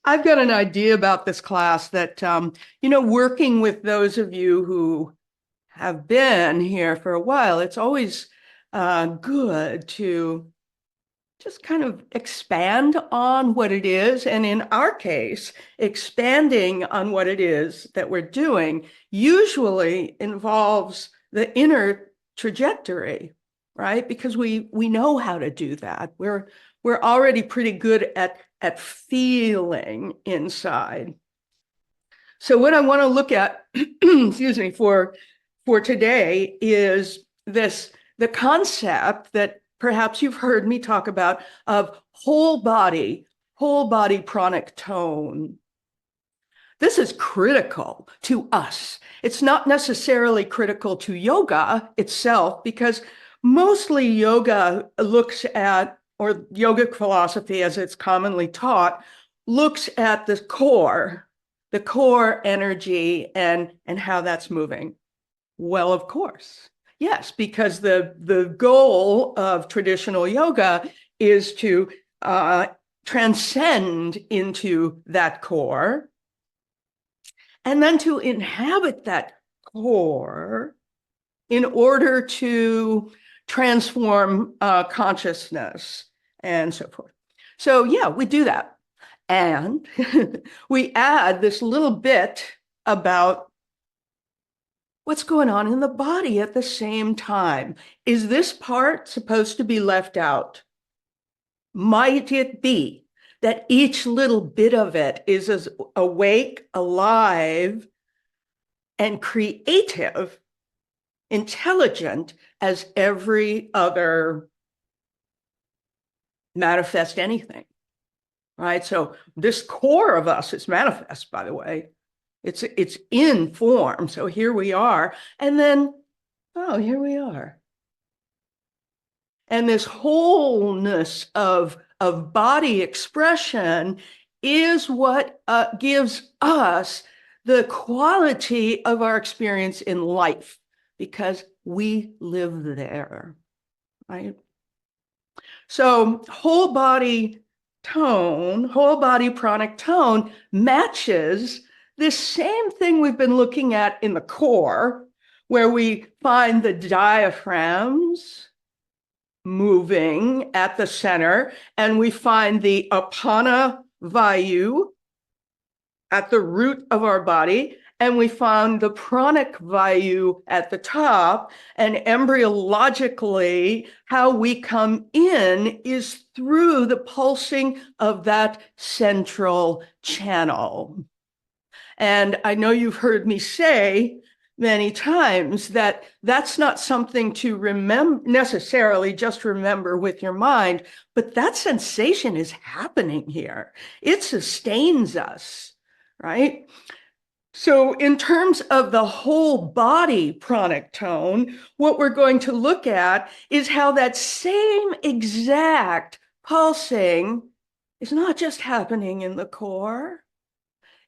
I've got an idea about this class that, working with those of you who have been here for a while, it's always good to just kind of expand on what it is. And in our case, expanding on what it is that we're doing usually involves the inner trajectory, right? Because we know how to do that. We're already pretty good at feeling inside. So what I want to look at, excuse me, for today is the concept that perhaps you've heard me talk about of whole body pranic tone. This is critical to us. It's not necessarily critical to yoga itself because mostly yoga looks at, or yogic philosophy as it's commonly taught, looks at the core energy and how that's moving. Well, of course. Yes, because the goal of traditional yoga is to transcend into that core and then to inhabit that core in order to transform consciousness and so forth. So yeah, we do that. And we add this little bit about what's going on in the body at the same time. Is this part supposed to be left out? Might it be that each little bit of it is as awake, alive, and creative, intelligent as every other manifest anything, right? So this core of us is manifest, by the way. It's in form. So here we are. And then, oh, here we are. And this wholeness of body expression is what gives us the quality of our experience in life because we live there, right? So whole body tone, whole body pranic tone matches this same thing we've been looking at in the core, where we find the diaphragms moving at the center, and we find the apana vayu at the root of our body, and we found the pranic vayu at the top. And embryologically, how we come in is through the pulsing of that central channel. And I know you've heard me say many times that that's not something to remember necessarily just remember with your mind, but that sensation is happening here. It sustains us, right? So in terms of the whole body pranic tone, what we're going to look at is how that same exact pulsing is not just happening in the core,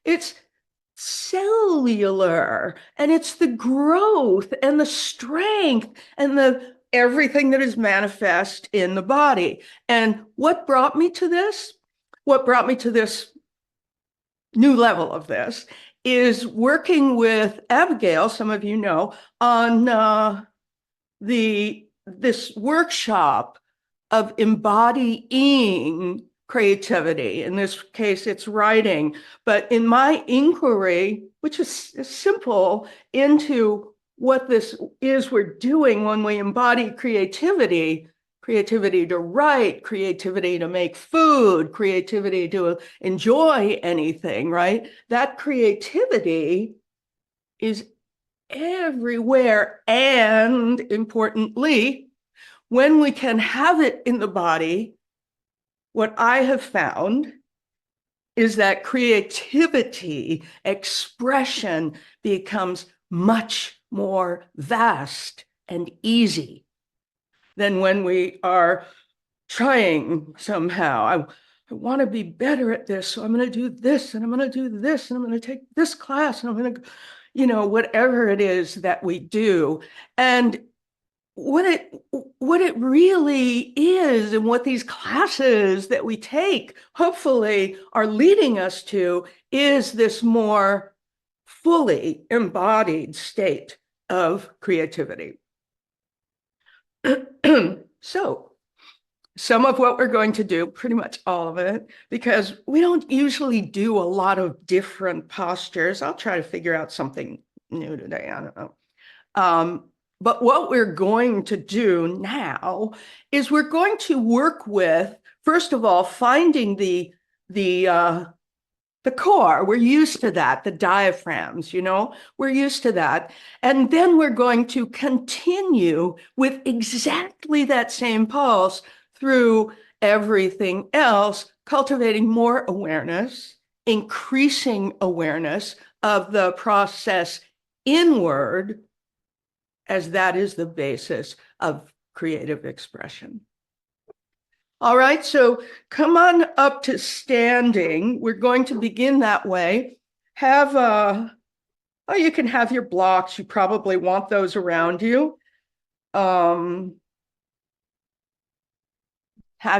it's cellular, and it's the growth and the strength and the everything that is manifest in the body. And what brought me to this? What brought me to this new level of this is working with Abigail, some of you know, on this workshop of embodying creativity. In this case, it's writing. But in my inquiry, which is simple, into what this is we're doing when we embody creativity, creativity to write, creativity to make food, creativity to enjoy anything, right? That creativity is everywhere. And importantly, when we can have it in the body, what I have found is that creativity, expression becomes much more vast and easy than when we are trying somehow. I want to be better at this, so I'm going to do this, and I'm going to do this, and I'm going to take this class, and I'm going to, whatever it is that we do. And what it really is and what these classes that we take hopefully are leading us to is this more fully embodied state of creativity. So some of what we're going to do, pretty much all of it, because we don't usually do a lot of different postures. I'll try to figure out something new today. I don't know. But what we're going to do now is we're going to work with, first of all, finding the core. We're used to that, the diaphragms, we're used to that. And then we're going to continue with exactly that same pulse through everything else, cultivating more awareness, increasing awareness of the process inward, as that is the basis of creative expression. All right, so come on up to standing. We're going to begin that way. Oh, you can have your blocks. You probably want those around you. Have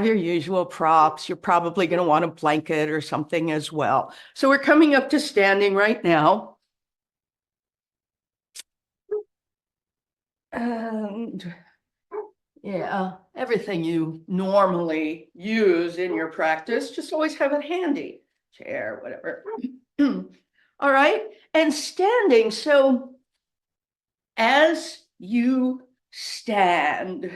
your usual props. You're probably going to want a blanket or something as well. So we're coming up to standing right now. And yeah, everything you normally use in your practice, just always have it handy. Chair, whatever. All right, and standing. So as you stand,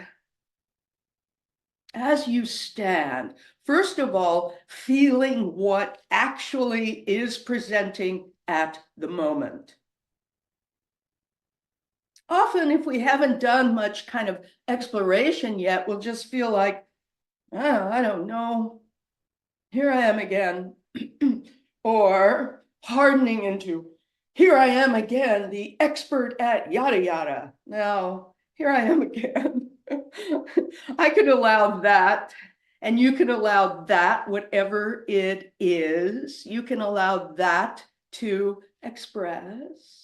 first of all, feeling what actually is presenting at the moment. Often, if we haven't done much kind of exploration yet, we'll just feel like, oh, I don't know, here I am again. Or hardening into, here I am again, the expert at yada yada. Now, here I am again. I could allow that, and you can allow that, whatever it is, you can allow that to express.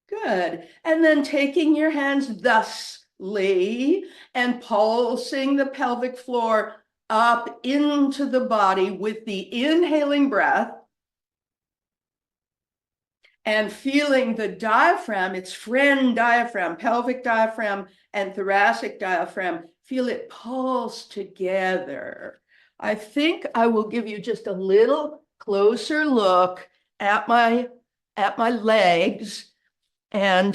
Good. And then taking your hands thusly and pulsing the pelvic floor up into the body with the inhaling breath and feeling the diaphragm, its friend diaphragm, pelvic diaphragm and thoracic diaphragm, feel it pulse together. I think I will give you just a little closer look at my legs and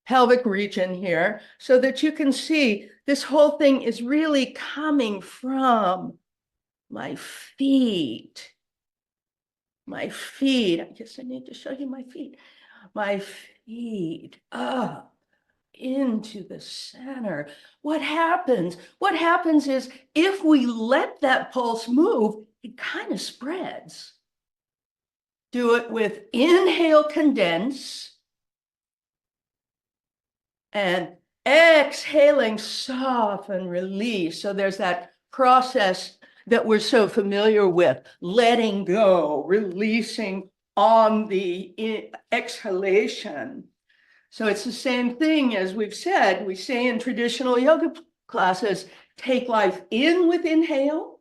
pelvic region here so that you can see this whole thing is really coming from my feet. My feet. I guess I need to show you my feet. My feet up into the center. What happens? What happens is if we let that pulse move, it kind of spreads. Do it with inhale, condense. And exhaling, soften, release. So there's that process that we're so familiar with, letting go, releasing on the exhalation. So it's the same thing as we've said, we say in traditional yoga classes, take life in with inhale,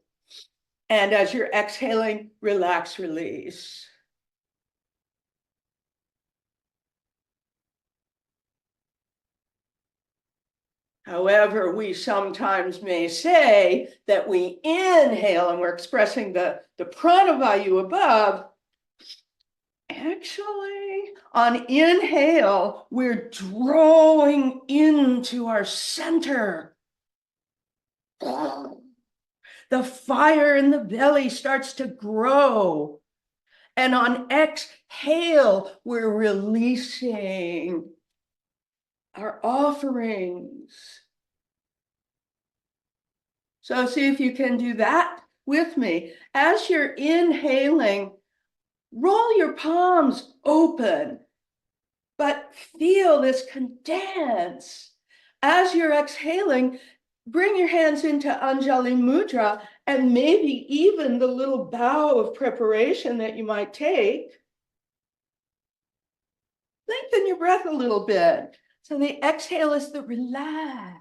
and as you're exhaling, relax, release. However, we sometimes may say that we inhale and we're expressing the pranavayu above. Actually, on inhale, we're drawing into our center. The fire in the belly starts to grow. And on exhale, we're releasing our offerings. So see if you can do that with me. As you're inhaling, roll your palms open, but feel this condense. As you're exhaling, bring your hands into Anjali Mudra and maybe even the little bow of preparation that you might take. lengthen your breath a little bit. So the exhale is the relax.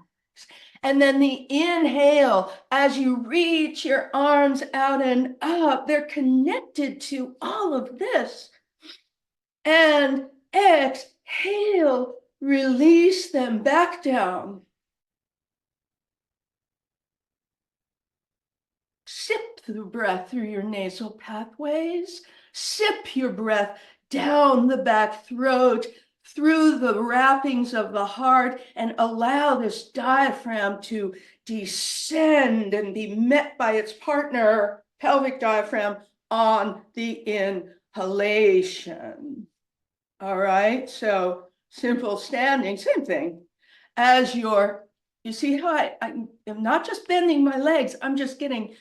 And then the inhale, as you reach your arms out and up, they're connected to all of this. And exhale, release them back down. Sip the breath through your nasal pathways. Sip your breath down the back throat, through the wrappings of the heart, and allow this diaphragm to descend and be met by its partner, pelvic diaphragm, on the inhalation. All right, so simple standing, same thing. As you see how I am not just bending my legs, I'm just getting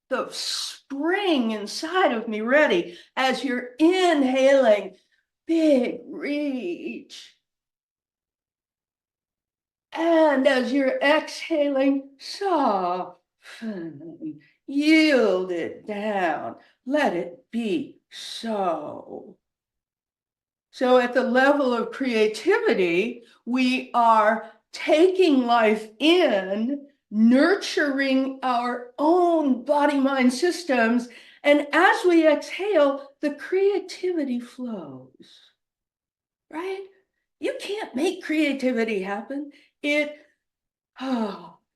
the spring inside of me ready. As you're inhaling, big reach. And as you're exhaling, soften, yield it down, let it be so. So at the level of creativity, we are taking life in, nurturing our own body-mind systems, and as we exhale, the creativity flows, right? You can't make creativity happen. You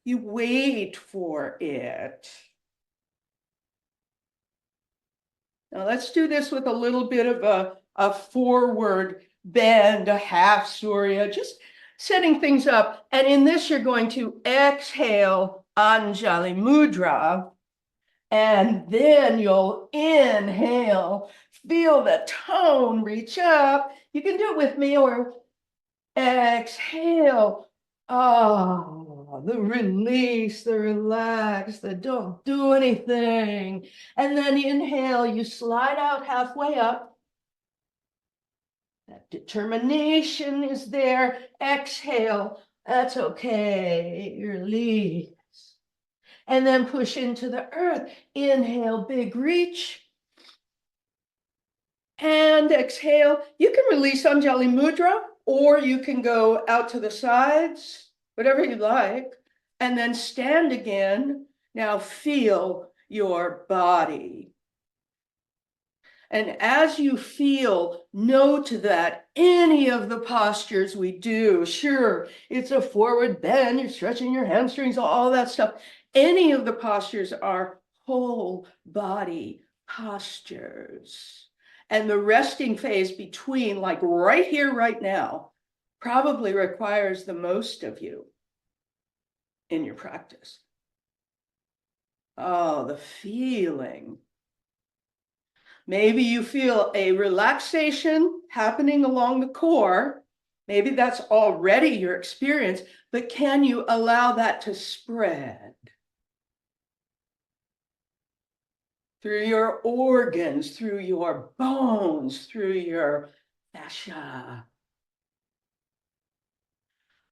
wait for it. Now let's do this with a little bit of a forward bend, a half surya, just setting things up. And in this, you're going to exhale Anjali Mudra. And then you'll inhale, feel the tone reach up. You can do it with me, or exhale. Oh, the release, the relax, the don't do anything. And then inhale, you slide out halfway up. That determination is there. Exhale, that's okay, release. And then push into the earth. Inhale, big reach. And exhale. You can release Anjali Mudra, or you can go out to the sides, whatever you like, and then stand again. Now feel your body. And as you feel, note that any of the postures we do, sure, it's a forward bend, you're stretching your hamstrings, all that stuff. Any of the postures are whole body postures. And the resting phase between, like right here, right now, probably requires the most of you in your practice. Oh, the feeling. Maybe you feel a relaxation happening along the core. Maybe that's already your experience, but can you allow that to spread through your organs, through your bones, through your fascia?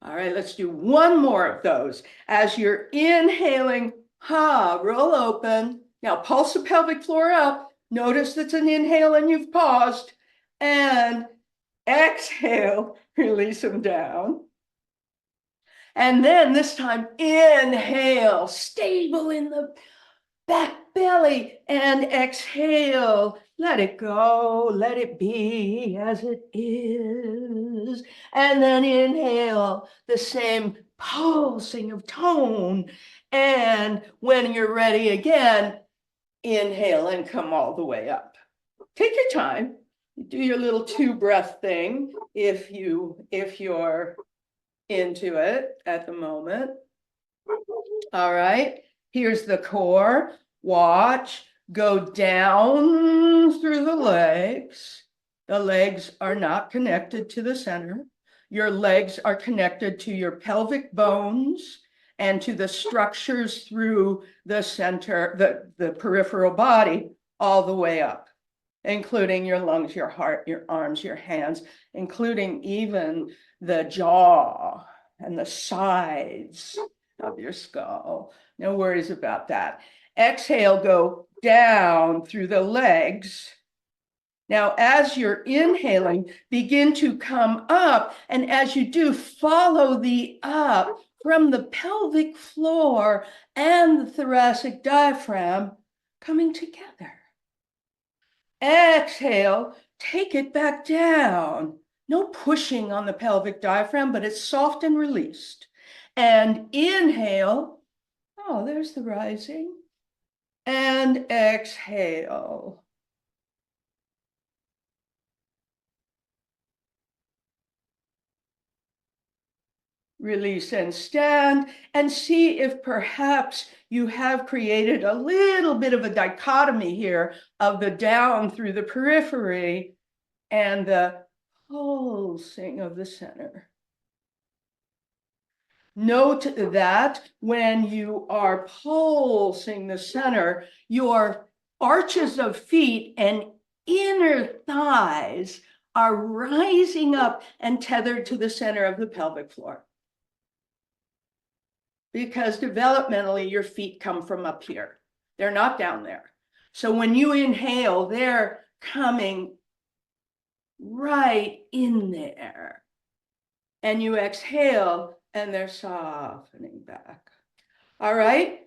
All right, let's do one more of those. As you're inhaling, roll open. Now pulse the pelvic floor up. Notice that's an inhale and you've paused. And exhale, release them down. And then this time, inhale, stable in the back belly, and exhale, let it go, let it be as it is. And then inhale, the same pulsing of tone. And when you're ready again, inhale and come all the way up. Take your time. Do your little 2-breath thing if you're into it at the moment. All right, here's the core. Watch, go down through the legs. The legs are not connected to the center. Your legs are connected to your pelvic bones and to the structures through the center, the peripheral body, all the way up, including your lungs, your heart, your arms, your hands, including even the jaw and the sides of your skull. No worries about that. Exhale, go down through the legs. Now, as you're inhaling, begin to come up. And as you do, follow the up from the pelvic floor and the thoracic diaphragm coming together. Exhale, take it back down. No pushing on the pelvic diaphragm, but it's soft and released. And inhale. Oh, there's the rising. And exhale. Release and stand, and see if perhaps you have created a little bit of a dichotomy here of the down through the periphery and the pulsing of the center. Note that when you are pulsing the center, your arches of feet and inner thighs are rising up and tethered to the center of the pelvic floor. Because developmentally, your feet come from up here. They're not down there. So when you inhale, they're coming right in there. And you exhale, and they're softening back. All right?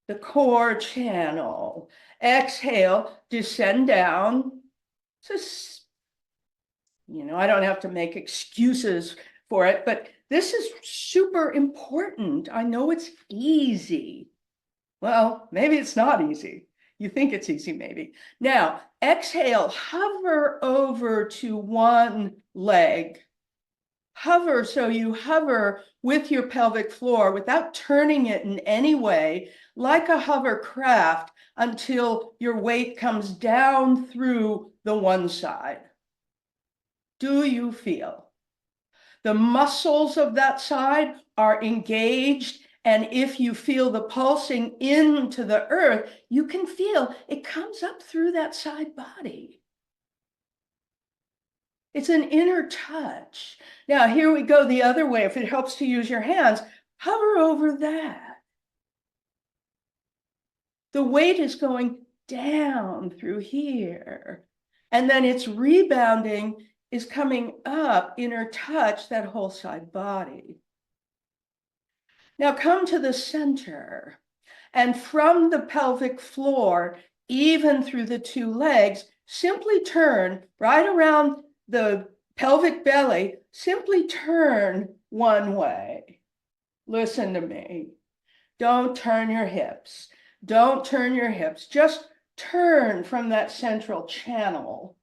The core channel. Exhale, descend down. Just, I don't have to make excuses for it, but this is super important. I know it's easy. Well, maybe it's not easy. You think it's easy, maybe. Now, exhale, hover over to one leg. Hover, so you hover with your pelvic floor without turning it in any way, like a hovercraft, until your weight comes down through the one side. Do you feel? The muscles of that side are engaged, and if you feel the pulsing into the earth, you can feel it comes up through that side body. It's an inner touch. Now, here we go the other way. If it helps to use your hands, hover over that. The weight is going down through here, and then it's rebounding, is coming up, inner touch, that whole side body. Now come to the center, and from the pelvic floor, even through the two legs, simply turn right around the pelvic belly, simply turn one way. Listen to me. Don't turn your hips. Don't turn your hips. Just turn from that central channel.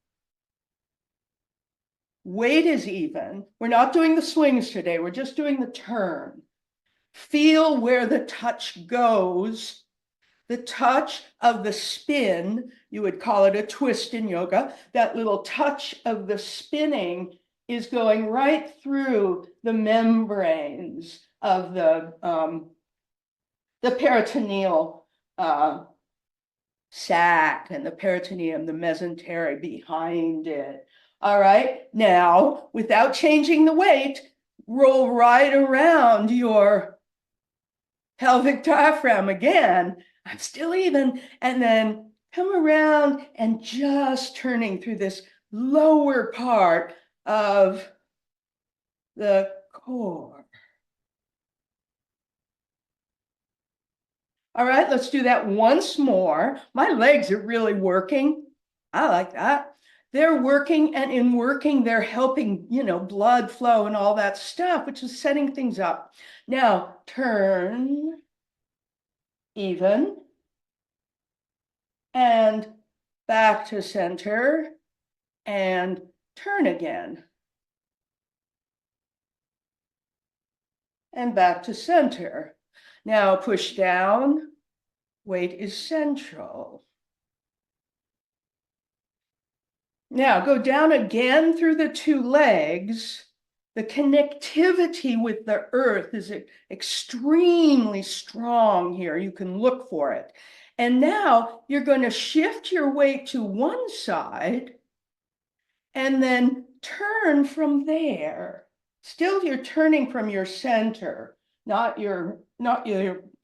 Weight is even. We're not doing the swings today. We're just doing the turn. Feel where the touch goes. The touch of the spin, you would call it a twist in yoga. That little touch of the spinning is going right through the membranes of the peritoneal sac and the peritoneum, the mesentery behind it. All right, now, without changing the weight, roll right around your pelvic diaphragm again. I'm still even. And then come around and just turning through this lower part of the core. All right, let's do that once more. My legs are really working. I like that. They're working, and in working, they're helping, blood flow and all that stuff, which is setting things up. Now, turn, even, and back to center, and turn again. And back to center. Now push down, weight is central. Now go down again through the two legs. The connectivity with the earth is extremely strong here. You can look for it. And now you're going to shift your weight to one side and then turn from there. Still, you're turning from your center, not your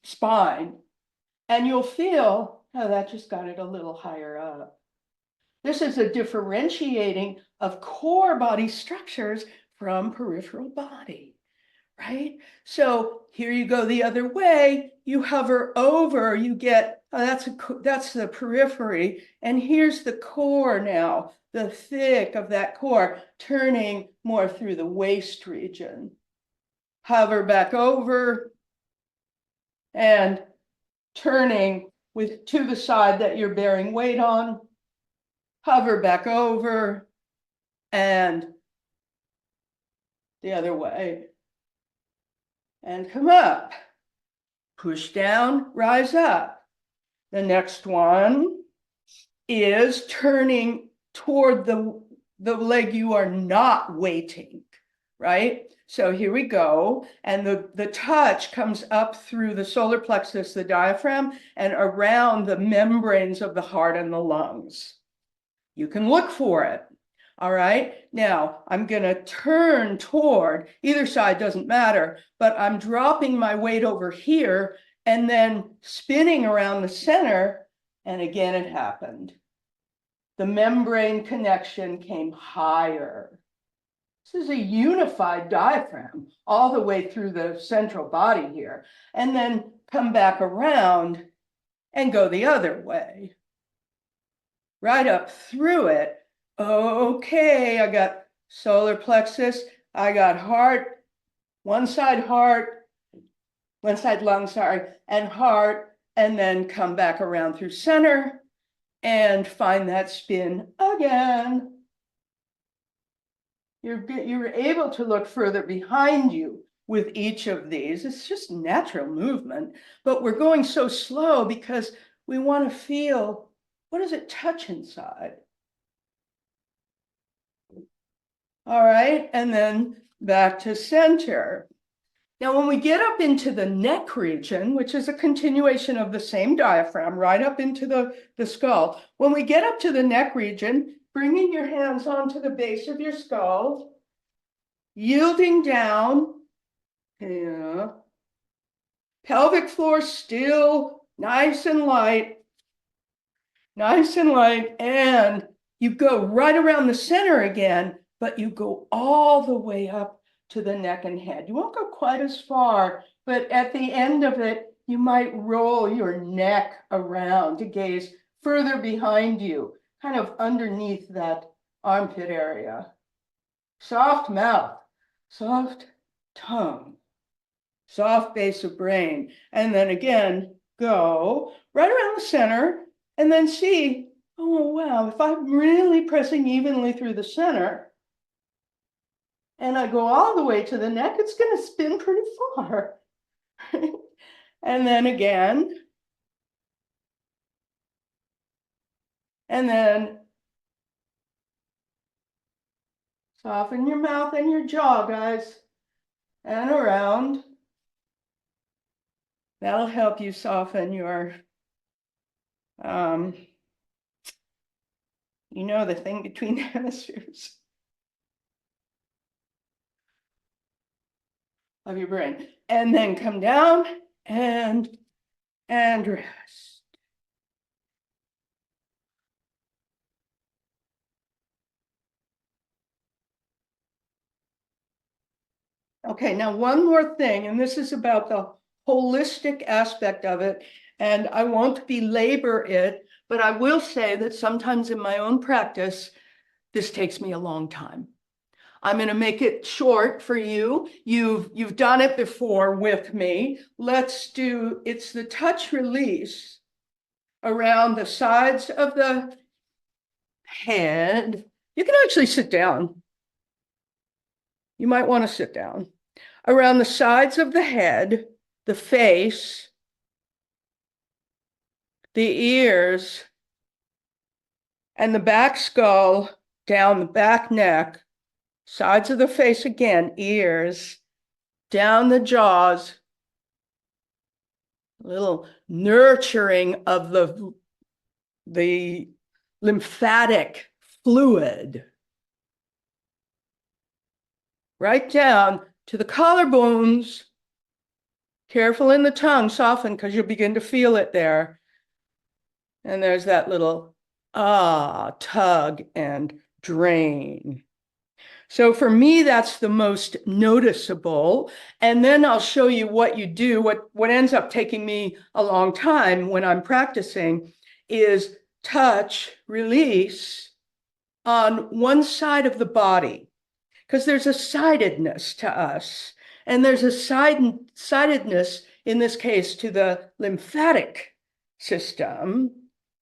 spine. And you'll feel, oh, that just got it a little higher up. This is a differentiating of core body structures from peripheral body, right? So here you go the other way, you hover over, you get, that's the periphery, and here's the core now, the thick of that core, turning more through the waist region. Hover back over, and turning to the side that you're bearing weight on, hover back over, and the other way, and come up, push down, rise up. The next one is turning toward the leg you are not weighting, right? So here we go. And the touch comes up through the solar plexus, the diaphragm, and around the membranes of the heart and the lungs. You can look for it. All right. Now I'm going to turn toward either side, doesn't matter, but I'm dropping my weight over here and then spinning around the center. And again, it happened. The membrane connection came higher. This is a unified diaphragm all the way through the central body here, and then come back around and go the other way. Right up through it. Okay, I got solar plexus, I got heart, one side lung, sorry, and heart, and then come back around through center and find that spin again. You're able to look further behind you with each of these. It's just natural movement, but we're going so slow because we want to feel, what does it touch inside? All right, and then back to center. Now, when we get up into the neck region, which is a continuation of the same diaphragm, right up into the skull, when we get up to the neck region, bringing your hands onto the base of your skull, yielding down, yeah. Pelvic floor still nice and light, and you go right around the center again, but you go all the way up to the neck and head. You won't go quite as far, but at the end of it, you might roll your neck around to gaze further behind you, kind of underneath that armpit area. Soft mouth, soft tongue, soft base of brain. And then again, go right around the center and then see, oh, wow, if I'm really pressing evenly through the center, and I go all the way to the neck, it's going to spin pretty far. And then again. And then soften your mouth and your jaw, guys. And around. That'll help you soften your, the thing between the hemispheres of your brain. And then come down and rest. Okay, now one more thing, and this is about the holistic aspect of it, and I won't belabor it, but I will say that sometimes in my own practice, this takes me a long time. I'm going to make it short for you. You've done it before with me. It's the touch release around the sides of the head. You can actually sit down. You might want to sit down. Around the sides of the head, the face, the ears, and the back skull, down the back neck, sides of the face again, ears, down the jaws, a little nurturing of the lymphatic fluid. Right down to the collarbones. Careful in the tongue, soften because you'll begin to feel it there. And there's that little tug and drain. So for me, that's the most noticeable. And then I'll show you what you do. What ends up taking me a long time when I'm practicing is touch, release on one side of the body, because there's a sidedness to us. And there's a sidedness, in this case, to the lymphatic system,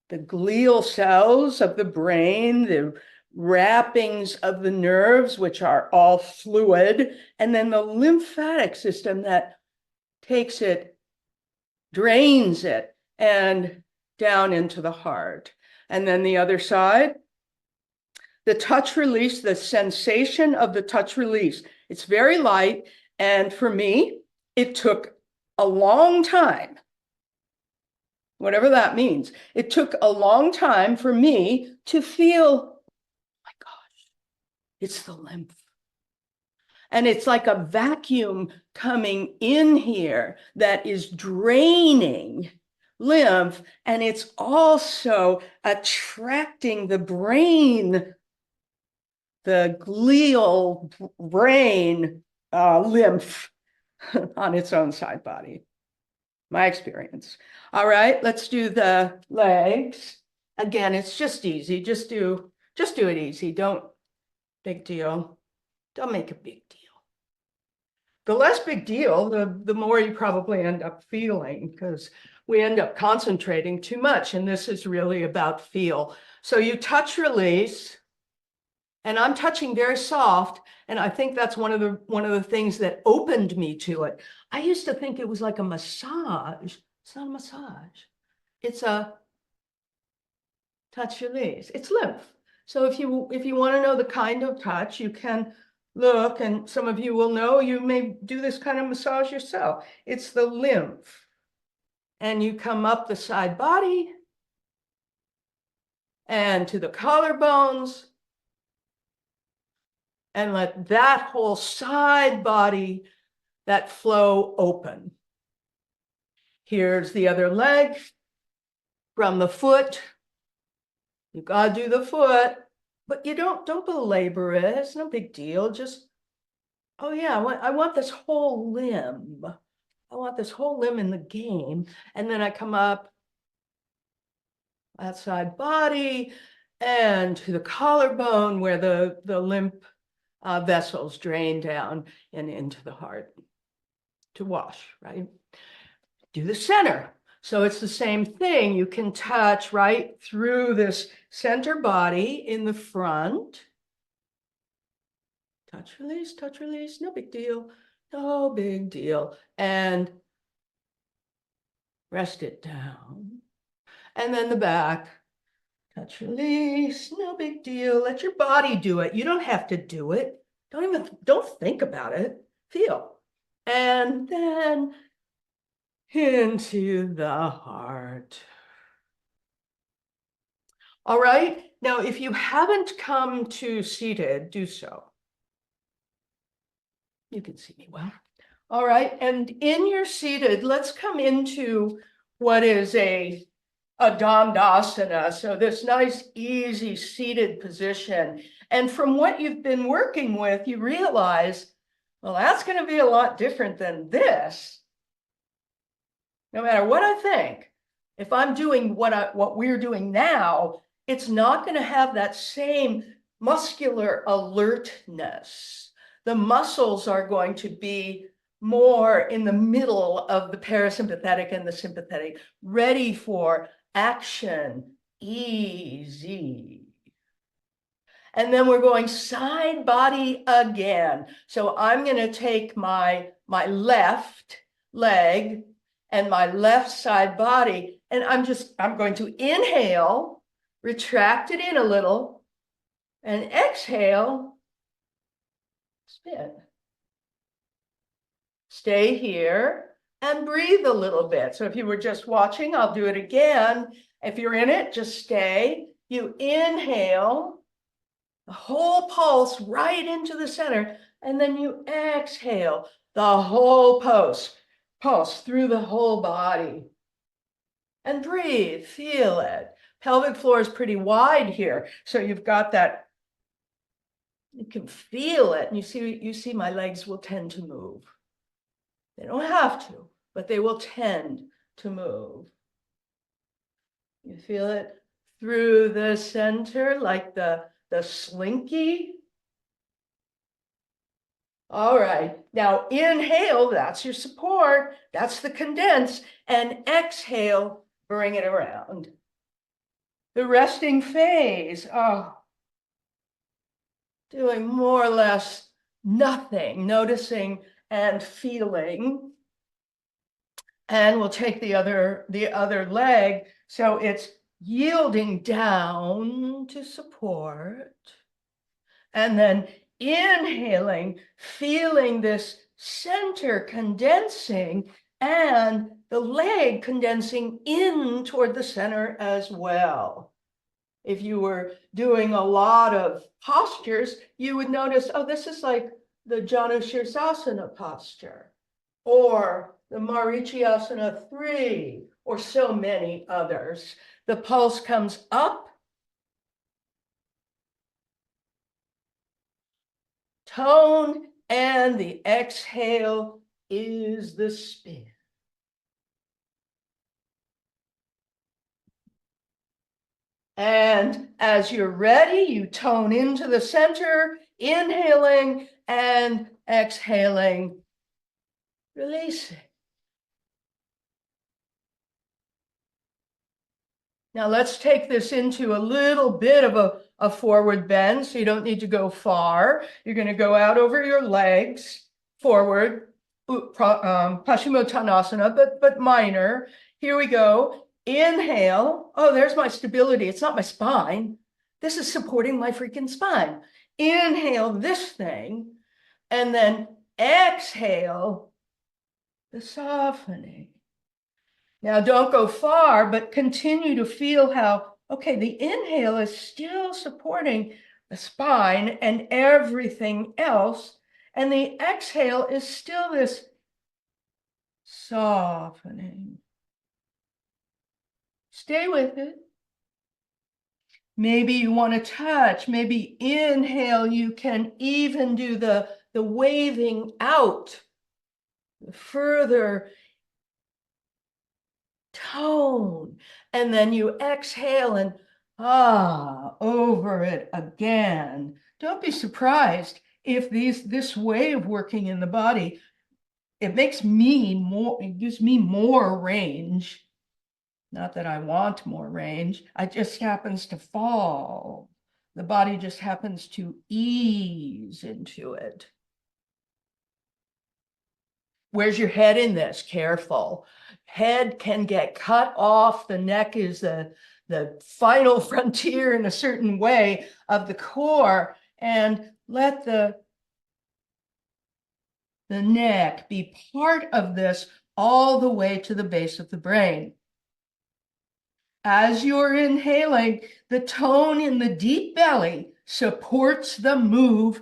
the glial cells of the brain, the wrappings of the nerves, which are all fluid, and then the lymphatic system that takes it, drains it, and down into the heart. And then the other side, the touch release, the sensation of the touch release. It's very light. And for me, it took a long time, whatever that means. It took a long time for me to feel, my gosh, it's the lymph. And it's like a vacuum coming in here that is draining lymph. And it's also attracting the brain, the glial brain lymph on its own side body. My experience. All right, let's do the legs. Again, it's just easy. Just do it easy. Don't big deal. Don't make a big deal. The less big deal, the more you probably end up feeling, because we end up concentrating too much. And this is really about feel. So you touch, release. And I'm touching very soft, and I think that's one of the things that opened me to it. I used to think it was like a massage. It's not a massage. It's a touch release. It's lymph. So if you want to know the kind of touch, you can look, and some of you will know, you may do this kind of massage yourself. It's the lymph. And you come up the side body and to the collarbones, and let that whole side body, that flow open. Here's the other leg from the foot. You gotta do the foot, but you don't belabor it. It's no big deal. Just, oh yeah, I want this whole limb. I want this whole limb in the game. And then I come up that side body and to the collarbone where the lymph vessels drain down and into the heart to wash, right? Do the center. So it's the same thing. You can touch right through this center body in the front. Touch, release, no big deal, no big deal. And rest it down. And then the back. Touch, release, no big deal. Let your body do it. You don't have to do it. Don't think about it. Feel. And then into the heart. All right. Now, if you haven't come to seated, do so. You can see me well. All right. And in your seated, let's come into what is a Dandasana. So this nice, easy seated position. And from what you've been working with, you realize, well, that's going to be a lot different than this. No matter what I think, if I'm doing what we're doing now, it's not going to have that same muscular alertness. The muscles are going to be more in the middle of the parasympathetic and the sympathetic, ready for action, easy. And then we're going side body again. So I'm going to take my left leg and my left side body, and I'm going to inhale, retract it in a little, and exhale, spin. Stay here and breathe a little bit. So if you were just watching, I'll do it again. If you're in it, just stay. You inhale, the whole pulse right into the center, and then you exhale the whole pulse through the whole body. And breathe, feel it. Pelvic floor is pretty wide here. So you've got that, you can feel it. And you see my legs will tend to move. They don't have to, but they will tend to move. You feel it through the center, like the slinky. All right, now inhale, that's your support, that's the condense, and exhale, bring it around. The resting phase, doing more or less nothing, noticing and feeling. And we'll take the other leg, so it's yielding down to support. And then inhaling, feeling this center condensing and the leg condensing in toward the center as well. If you were doing a lot of postures, you would notice, oh, this is like the Janu Sirsasana posture, or the Marichyasana 3, or so many others. The pulse comes up, tone, and the exhale is the spin. And as you're ready, you tone into the center, inhaling and exhaling, releasing. Now let's take this into a little bit of a forward bend, so you don't need to go far. You're going to go out over your legs, forward, Paschimottanasana, but minor. Here we go. Inhale. Oh, there's my stability. It's not my spine. This is supporting my freaking spine. Inhale this thing, and then exhale the softening. Now, don't go far, but continue to feel how, okay, the inhale is still supporting the spine and everything else, and the exhale is still this softening. Stay with it. Maybe you want to touch, maybe inhale, you can even do the waving out, the further tone, and then you exhale and over it again. Don't be surprised if this way of working in the body, it gives me more range. Not that I want more range, it just happens to fall. The body just happens to ease into it. Where's your head in this? Careful. Head can get cut off. The neck is the final frontier in a certain way of the core. And let the neck be part of this all the way to the base of the brain. As you're inhaling, the tone in the deep belly supports the move.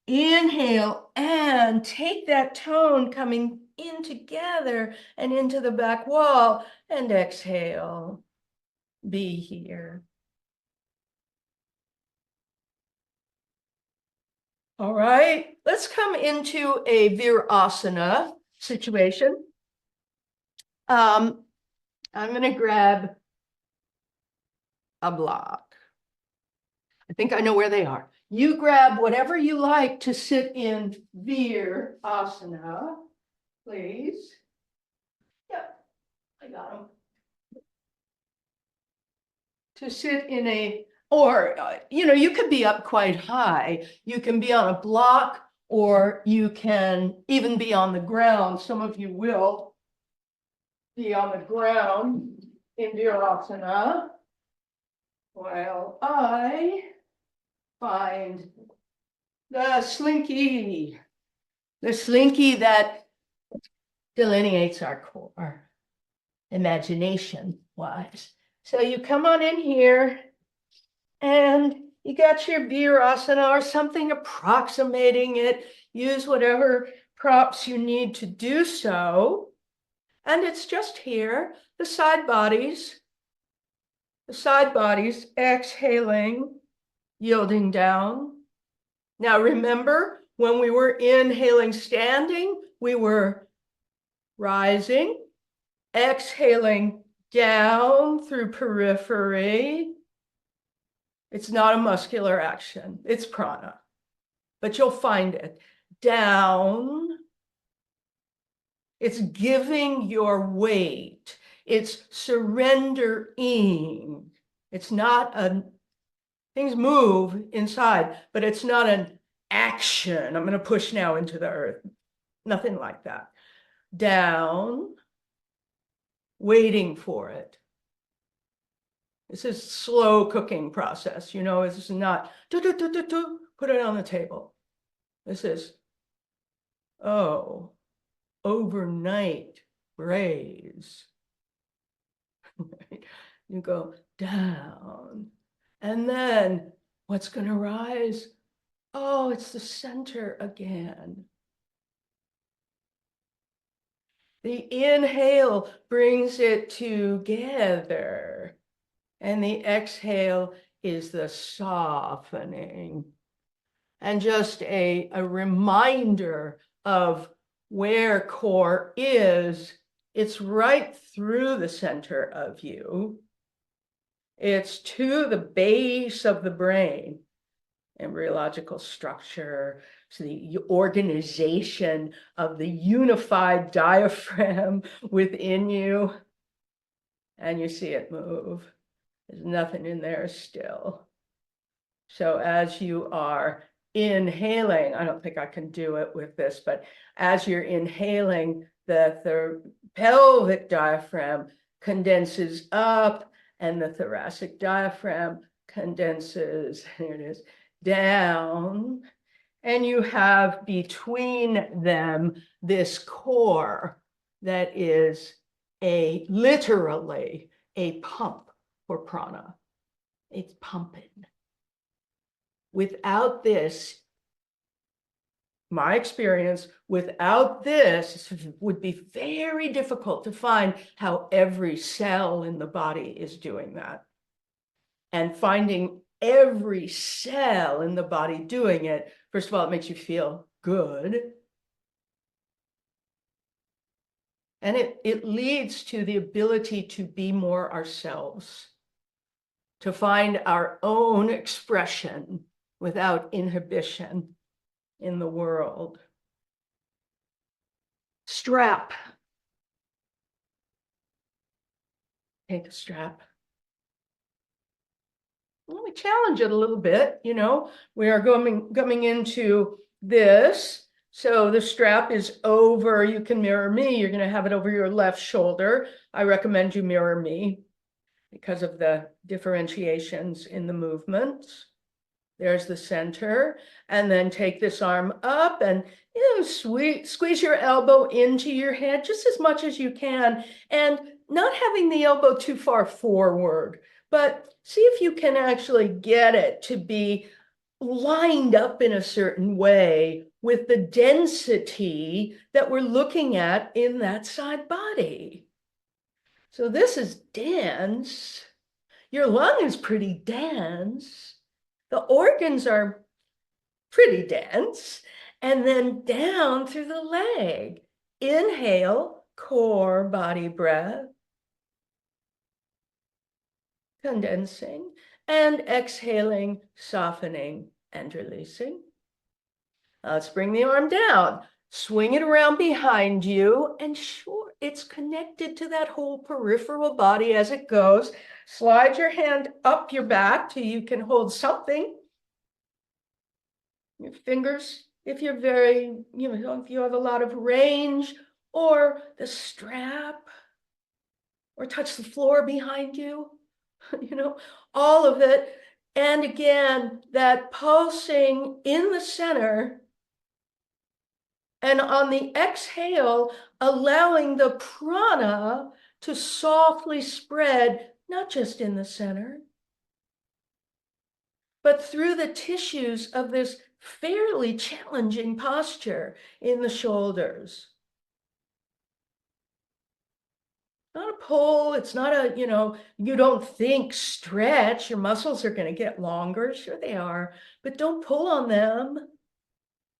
Inhale and take that tone coming in together and into the back wall, and exhale. Be here. All right, let's come into a Virasana situation. I'm going to grab a block. I think I know where they are. You grab whatever you like to sit in Virasana, please. Yep, I got them. To sit in a, or, you could be up quite high. You can be on a block, or you can even be on the ground. Some of you will be on the ground in Virasana, while I find the slinky that delineates our core, imagination-wise. So you come on in here, and you got your Virasana or something approximating it. Use whatever props you need to do so. And it's just here, the side bodies, exhaling, yielding down. Now remember, when we were inhaling standing, we were rising, exhaling down through periphery. It's not a muscular action, it's prana, but you'll find it. Down, it's giving your weight, it's surrendering. It's not a, things move inside, but it's not an action. I'm going to push now into the earth. Nothing like that. Down, waiting for it. This is slow cooking process. You know, this is not put it on the table. This is, oh, overnight braise. You go down. And then what's going to rise? Oh, it's the center again. The inhale brings it together. And the exhale is the softening. And just a reminder of where core is. It's right through the center of you. It's to the base of the brain, embryological structure, so the organization of the unified diaphragm within you. And you see it move. There's nothing in there still. So as you are inhaling, I don't think I can do it with this, but as you're inhaling, the pelvic diaphragm condenses up and the thoracic diaphragm condenses, here it is, down. And you have between them this core that is literally a pump for prana. It's pumping. Without this, my experience, without this, it would be very difficult to find how every cell in the body is doing that. And finding every cell in the body doing it, first of all, it makes you feel good. And it leads to the ability to be more ourselves, to find our own expression without inhibition in the world. Strap. Take a strap. Let me challenge it a little bit. You know, we are coming into this. So the strap is over, you can mirror me. You're going to have it over your left shoulder. I recommend you mirror me because of the differentiations in the movements. There's the center. And then take this arm up and, you know, squeeze your elbow into your head just as much as you can. And not having the elbow too far forward, but see if you can actually get it to be lined up in a certain way with the density that we're looking at in that side body. So this is dense. Your lung is pretty dense. The organs are pretty dense. And then down through the leg. Inhale, core, body breath. Condensing. And exhaling, softening, and releasing. Let's bring the arm down. Swing it around behind you. And sure, it's connected to that whole peripheral body as it goes. Slide your hand up your back till you can hold something. Your fingers, if you're very, you know, if you have a lot of range, or the strap, or touch the floor behind you, you know, all of it. And again, that pulsing in the center. And on the exhale, allowing the prana to softly spread, not just in the center, but through the tissues of this fairly challenging posture in the shoulders. Not a pull. It's not a, you don't think stretch. Your muscles are going to get longer. Sure they are, but don't pull on them.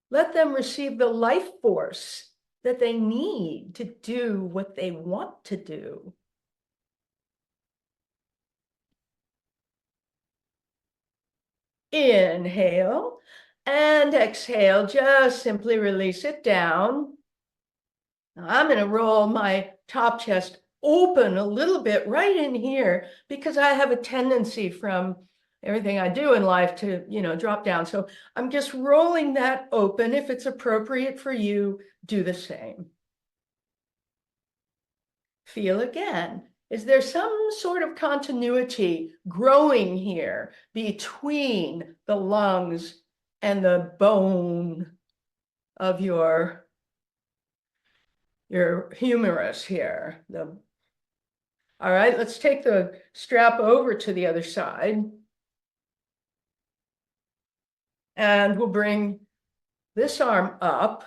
Let them receive the life force that they need to do what they want to do. Inhale and exhale. Just simply release it down. Now I'm going to roll my top chest open a little bit right in here because I have a tendency from everything I do in life to, drop down. So I'm just rolling that open. If it's appropriate for you, do the same. Feel again. Is there some sort of continuity growing here between the lungs and the bone of your humerus here? All right, let's take the strap over to the other side. And we'll bring this arm up.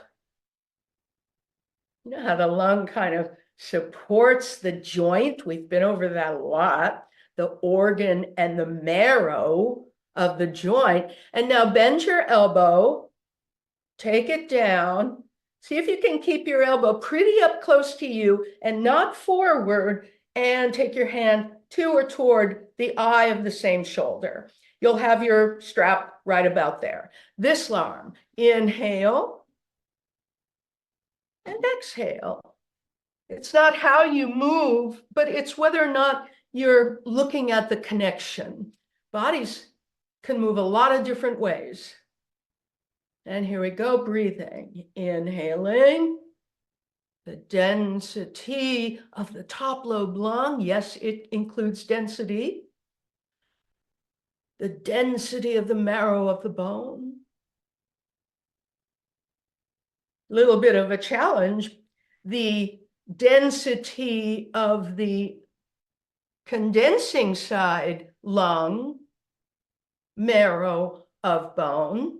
You know how the lung kind of supports the joint? We've been over that a lot. The organ and the marrow of the joint. And now bend your elbow, take it down. See if you can keep your elbow pretty up close to you and not forward, and take your hand to or toward the eye of the same shoulder. You'll have your strap right about there. This arm, inhale and exhale. It's not how you move, but it's whether or not you're looking at the connection. Bodies can move a lot of different ways. And here we go, breathing, inhaling. The density of the top lobe lung, yes, it includes density. The density of the marrow of the bone. A little bit of a challenge. The density of the condensing side lung, marrow of bone.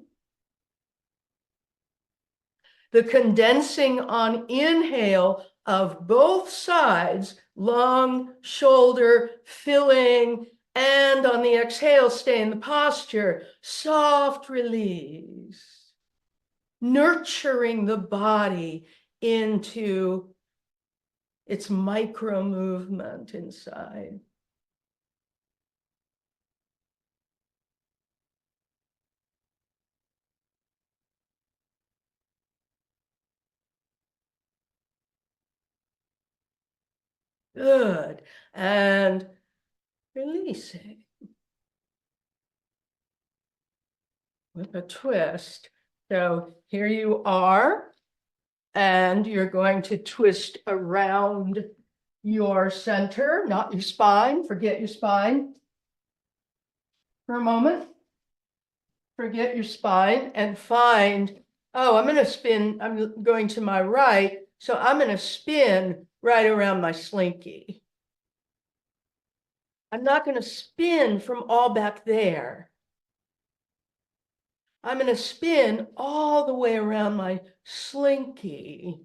The condensing on inhale of both sides, lung, shoulder, filling, and on the exhale, stay in the posture, soft release, nurturing the body into its micro movement inside. Good. And releasing with a twist. So here you are, and you're going to twist around your center, not your spine. Forget your spine for a moment. Forget your spine and find, oh, I'm going to spin. I'm going to my right. So I'm going to spin right around my slinky. I'm not going to spin from all back there. I'm going to spin all the way around my slinky.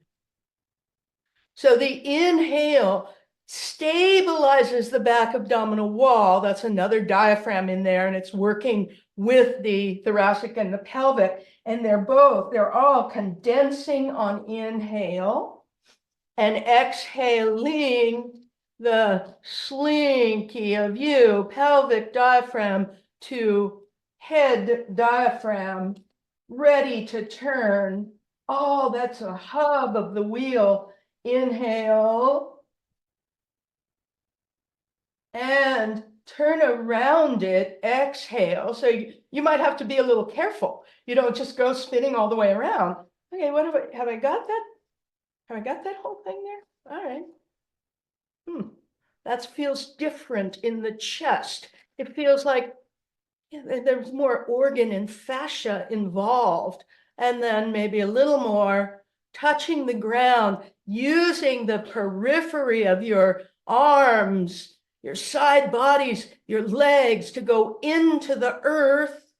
So the inhale stabilizes the back abdominal wall. That's another diaphragm in there, and it's working with the thoracic and the pelvic. And they're all condensing on inhale, and exhaling the slinky of you, pelvic diaphragm to head diaphragm, ready to turn. Oh, that's a hub of the wheel. Inhale and turn around it, exhale. So you might have to be a little careful. You don't just go spinning all the way around. Okay, have I got that? Have I got that whole thing there? All right. That feels different in the chest. It feels like there's more organ and fascia involved, and then maybe a little more touching the ground, using the periphery of your arms, your side bodies, your legs to go into the earth,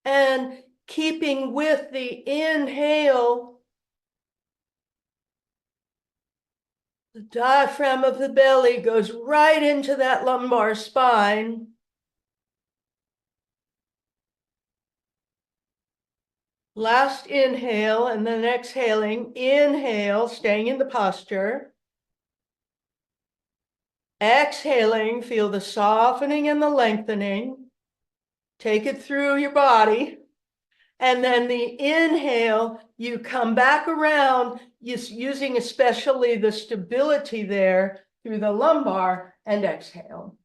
and keeping with the inhale, The diaphragm of the belly goes right into that lumbar spine. Last inhale and then exhaling. Inhale, staying in the posture. Exhaling, feel the softening and the lengthening. Take it through your body. And then the inhale, you come back around, using especially the stability there through the lumbar, and exhale.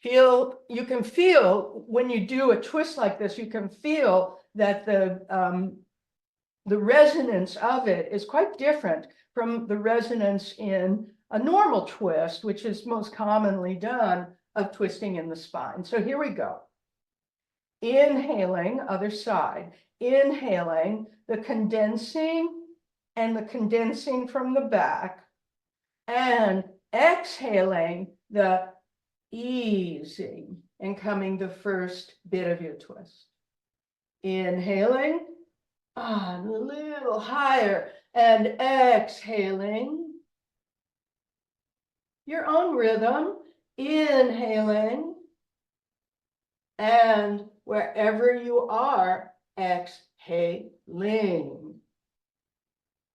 You can feel when you do a twist like this, you can feel that the resonance of it is quite different from the resonance in a normal twist, which is most commonly done of twisting in the spine. So here we go. Inhaling, other side. Inhaling, the condensing and the condensing from the back. And exhaling, the easing and coming the first bit of your twist. Inhaling, a little higher, and exhaling. Your own rhythm, inhaling, and wherever you are, exhaling.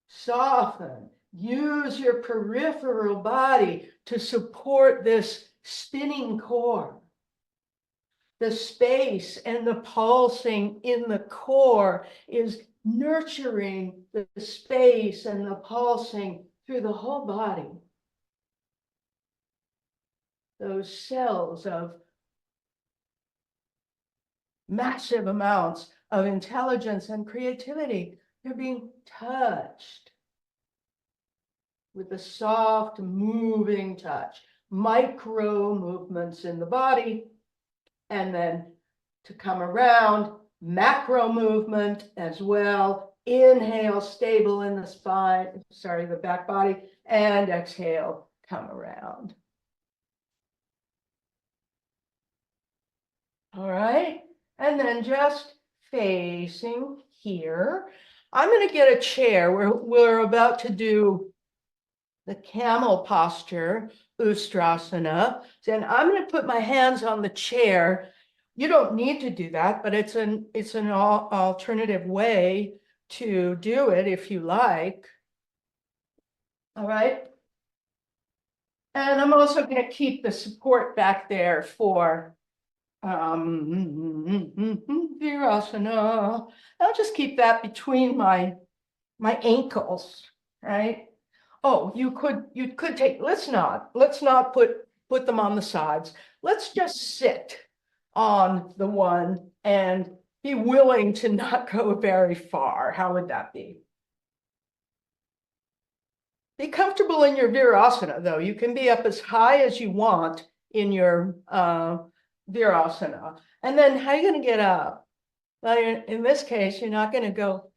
Soften. Use your peripheral body to support this spinning core. The space and the pulsing in the core is nurturing the space and the pulsing through the whole body. Those cells of massive amounts of intelligence and creativity, they're being touched with a soft moving touch, micro movements in the body, and then to come around, macro movement as well. Inhale, stable in the spine, the back body, and exhale, come around. All right, and then just facing here. I'm going to get a chair. We're about to do the camel posture, Ustrasana. Then I'm going to put my hands on the chair. You don't need to do that, but it's an alternative way to do it if you like. All right. And I'm also going to keep the support back there for Virasana. I'll just keep that between my ankles, right? Oh, you could take, let's not put them on the sides. Let's just sit on the one and be willing to not go very far. How would that be? Be comfortable in your Virasana, though. You can be up as high as you want in your Virasana. And then how are you going to get up? Well, in this case, you're not going to go.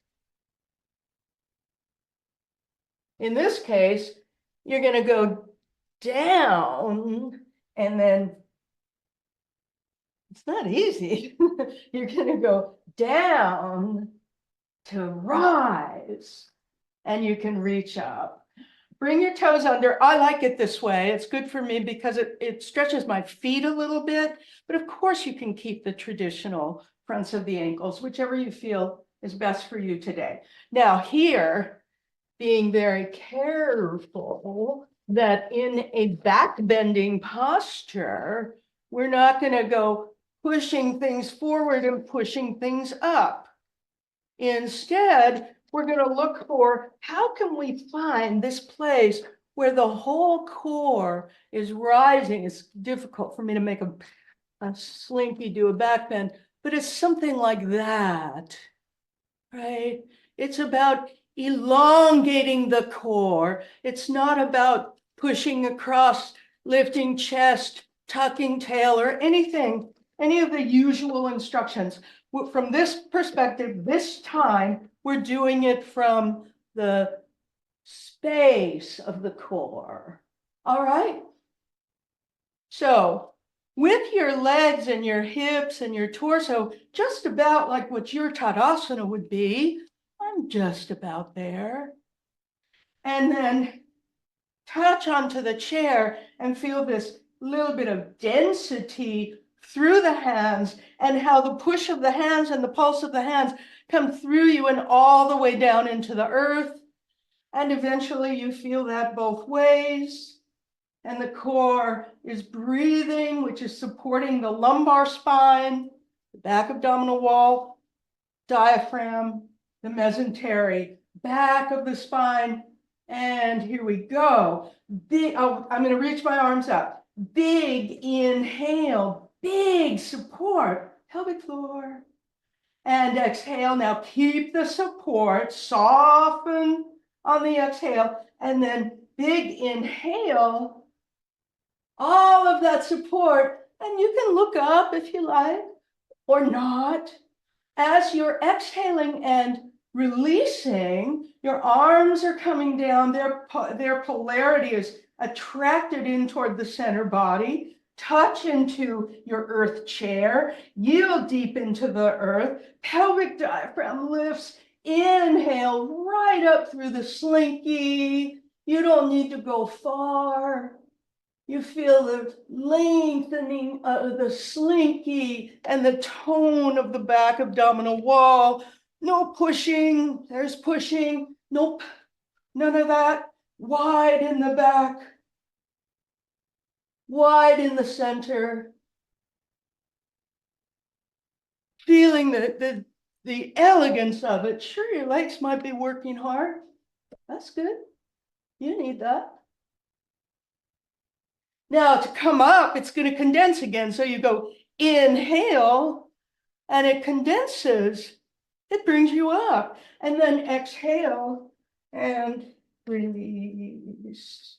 In this case, you're going to go down, and then it's not easy. You're going to go down to rise, and you can reach up. Bring your toes under. I like it this way. It's good for me because it stretches my feet a little bit, but of course you can keep the traditional fronts of the ankles, whichever you feel is best for you today. Now here, being very careful that in a back bending posture, we're not going to go pushing things forward and pushing things up. Instead, we're going to look for how can we find this place where the whole core is rising. It's difficult for me to make a slinky do a back bend, but it's something like that, right? It's about elongating the core. It's not about pushing across, lifting chest, tucking tail, or anything, any of the usual instructions. From this perspective, this time, we're doing it from the space of the core. All right? So with your legs and your hips and your torso, just about like what your Tadasana would be, I'm I'm just about there. And then touch onto the chair and feel this little bit of density through the hands, and how the push of the hands and the pulse of the hands come through you and all the way down into the earth. And eventually you feel that both ways. And the core is breathing, which is supporting the lumbar spine, the back abdominal wall, diaphragm, the mesentery, back of the spine. And here we go. I'm going to reach my arms up. Big inhale, big support, pelvic floor. And exhale. Now keep the support, soften on the exhale, and then big inhale, all of that support. And you can look up if you like, or not. As you're exhaling and releasing, your arms are coming down, their polarity is attracted in toward the center body. Touch into your earth chair, yield deep into the earth, pelvic diaphragm lifts, inhale right up through the slinky. You don't need to go far. You feel the lengthening of the slinky and the tone of the back abdominal wall. No pushing, there's pushing. Nope, none of that. Wide in the back, wide in the center. Feeling the elegance of it. Sure, your legs might be working hard. That's good. You need that. Now to come up, it's going to condense again. So you go inhale and it condenses. It brings you up. And then exhale and release.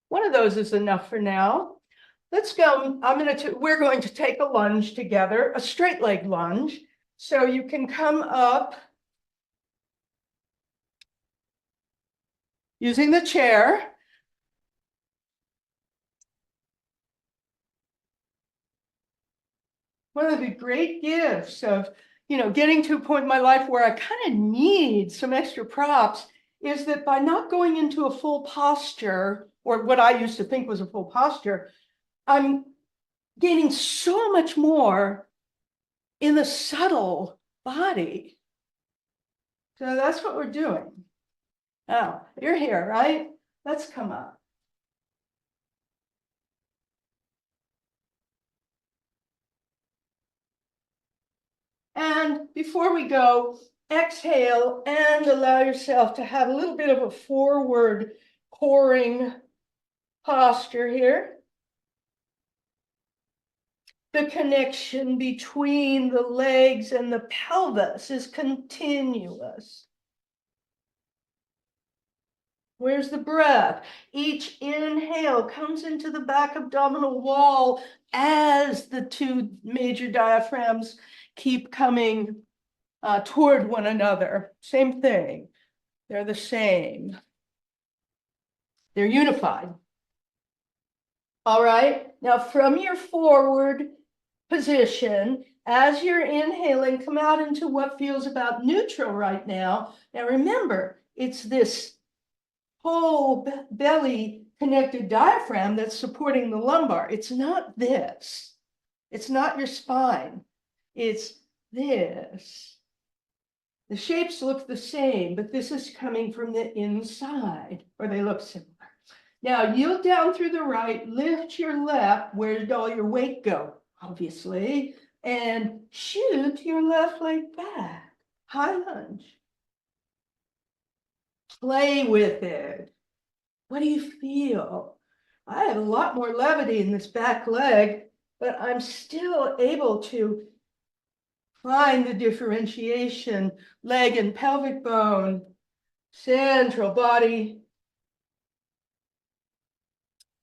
One of those is enough for now. Let's go. We're going to take a lunge together, a straight leg lunge. So you can come up using the chair. One of the great gifts of, getting to a point in my life where I kind of need some extra props is that by not going into a full posture, or what I used to think was a full posture, I'm gaining so much more in the subtle body. So that's what we're doing. Now, you're here, right? Let's come up. And before we go, exhale and allow yourself to have a little bit of a forward coring posture here. The connection between the legs and the pelvis is continuous. Where's the breath? Each inhale comes into the back abdominal wall as the two major diaphragms keep coming toward one another. Same thing. They're the same. They're unified. All right. Now from your forward position, as you're inhaling, come out into what feels about neutral right now. Now remember, it's this whole belly connected diaphragm that's supporting the lumbar. It's not this. It's not your spine. It's this. The shapes look the same, but this is coming from the inside, or they look similar. Now yield down through the right, lift your left. Where did all your weight go? Obviously. And shoot your left leg back. High lunge. Play with it. What do you feel? I have a lot more levity in this back leg, but I'm still able to find the differentiation. Leg and pelvic bone, central body,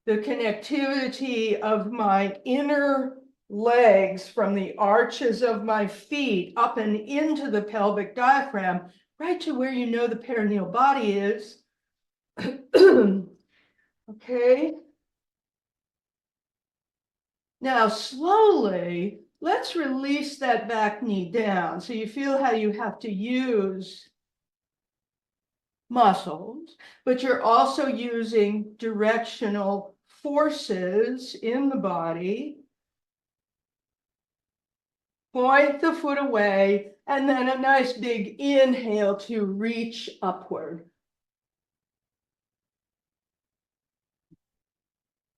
the connectivity of my inner legs from the arches of my feet up and into the pelvic diaphragm, right to where you know the perineal body is. Okay. Now slowly let's release that back knee down. So you feel how you have to use muscles, but you're also using directional forces in the body. Point the foot away, and then a nice big inhale to reach upward.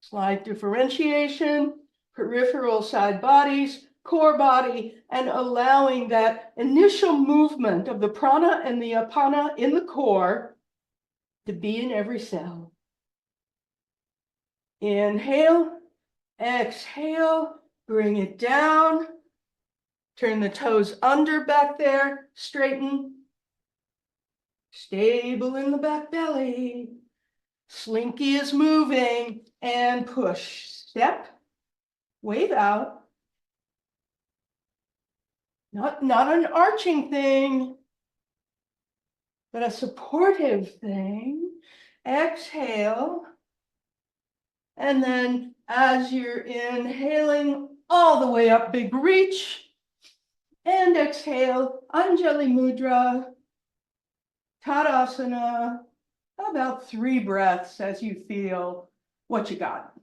Slight differentiation, peripheral side bodies, core body, and allowing that initial movement of the prana and the apana in the core to be in every cell. Inhale, exhale, bring it down. Turn the toes under back there, straighten. Stable in the back belly. Slinky is moving and push. Step, wave out. Not an arching thing, but a supportive thing. Exhale. And then as you're inhaling all the way up, big reach. And exhale, Anjali Mudra, Tadasana, about 3 breaths as you feel what you got.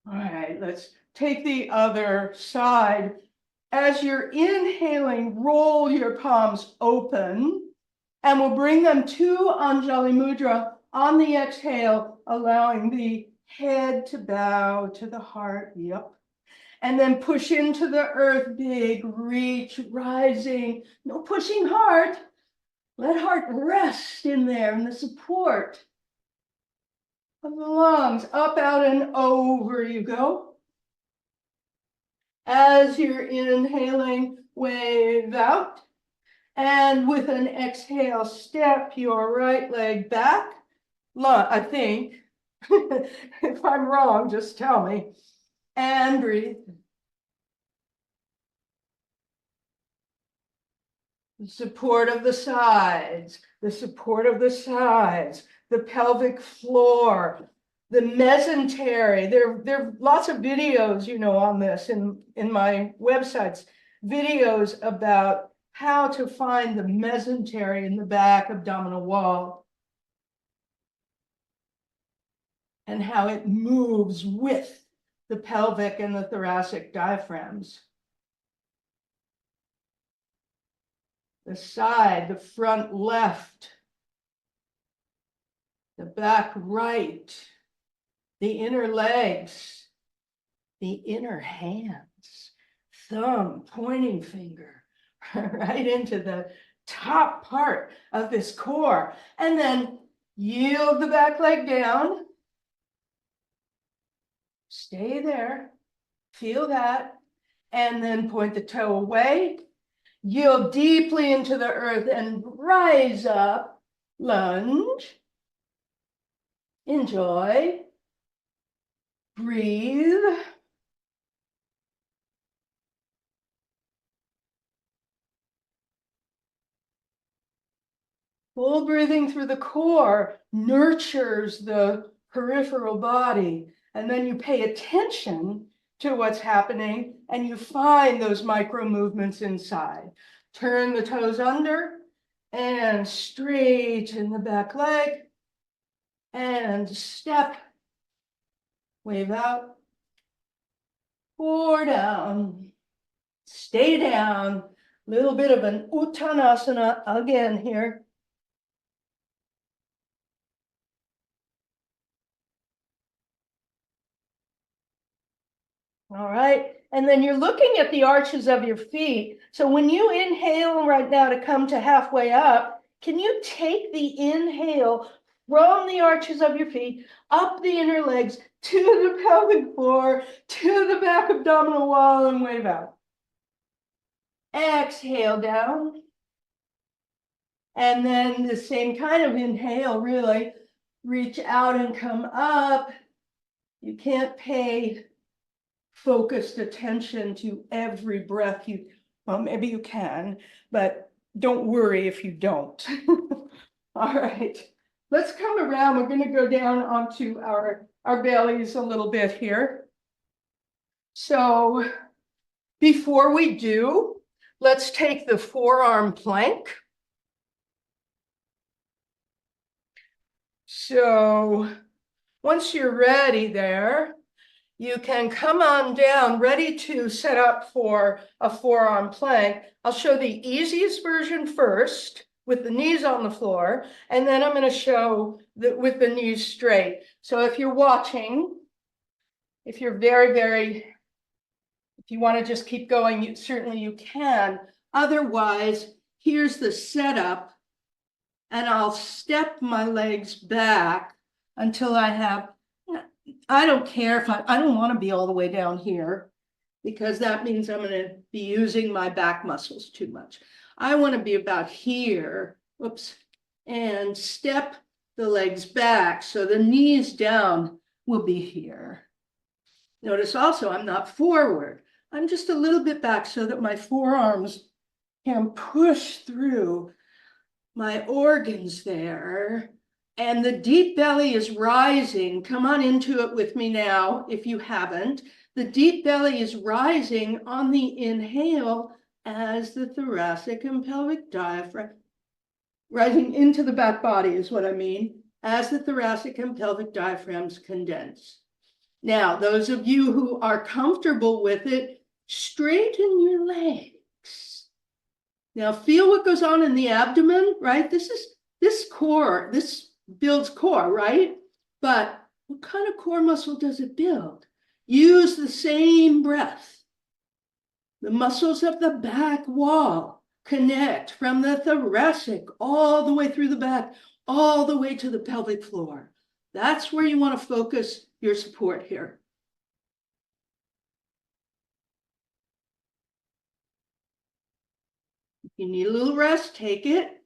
All right, let's take the other side. As you're inhaling, roll your palms open, and we'll bring them to Anjali Mudra on the exhale, allowing the head to bow to the heart. Yep. And then push into the earth, big reach, rising. No pushing hard. Let heart rest in there in the support of the lungs. Up, out, and over you go. As you're inhaling, wave out. And with an exhale, step your right leg back. I think. If I'm wrong, just tell me. And breathe. The support of the sides, the support of the sides, the pelvic floor, the mesentery. There are lots of videos, on this in my websites, videos about how to find the mesentery in the back abdominal wall and how it moves with the pelvic and the thoracic diaphragms. The side, the front left, the back right, the inner legs, the inner hands, thumb, pointing finger, right into the top part of this core. And then yield the back leg down. Stay there, feel that, and then point the toe away. Yield deeply into the earth and rise up, lunge, enjoy, breathe. Full breathing through the core nurtures the peripheral body, and then you pay attention to what's happening, and you find those micro movements inside. Turn the toes under and straighten the back leg and step, wave out, or down, stay down. Little bit of an Uttanasana again here. All right, and then you're looking at the arches of your feet. So when you inhale right now to come to halfway up, can you take the inhale from the arches of your feet, up the inner legs, to the pelvic floor, to the back abdominal wall, and wave out. Exhale down. And then the same kind of inhale, really. Reach out and come up. You can't pay focused attention to every breath well, maybe you can, but don't worry if you don't. All right, let's come around. We're going to go down onto our bellies a little bit here. So before we do, let's take the forearm plank. So once you're ready there, you can come on down, ready to set up for a forearm plank. I'll show the easiest version first with the knees on the floor, and then I'm going to show with the knees straight. So if you're watching, if you're if you want to just keep going, certainly you can. Otherwise, here's the setup, and I'll step my legs back until I don't care if I don't want to be all the way down here, because that means I'm going to be using my back muscles too much. I want to be about here, whoops, and step the legs back so the knees down will be here. Notice also I'm not forward. I'm just a little bit back so that my forearms can push through my organs there. And the deep belly is rising. Come on into it with me now, if you haven't. The deep belly is rising on the inhale as the thoracic and pelvic diaphragm, rising into the back body is what I mean, as the thoracic and pelvic diaphragms condense. Now, those of you who are comfortable with it, straighten your legs. Now, feel what goes on in the abdomen, right? This builds core, right? But what kind of core muscle does it build? Use the same breath. The muscles of the back wall connect from the thoracic all the way through the back, all the way to the pelvic floor. That's where you want to focus your support here. If you need a little rest, take it.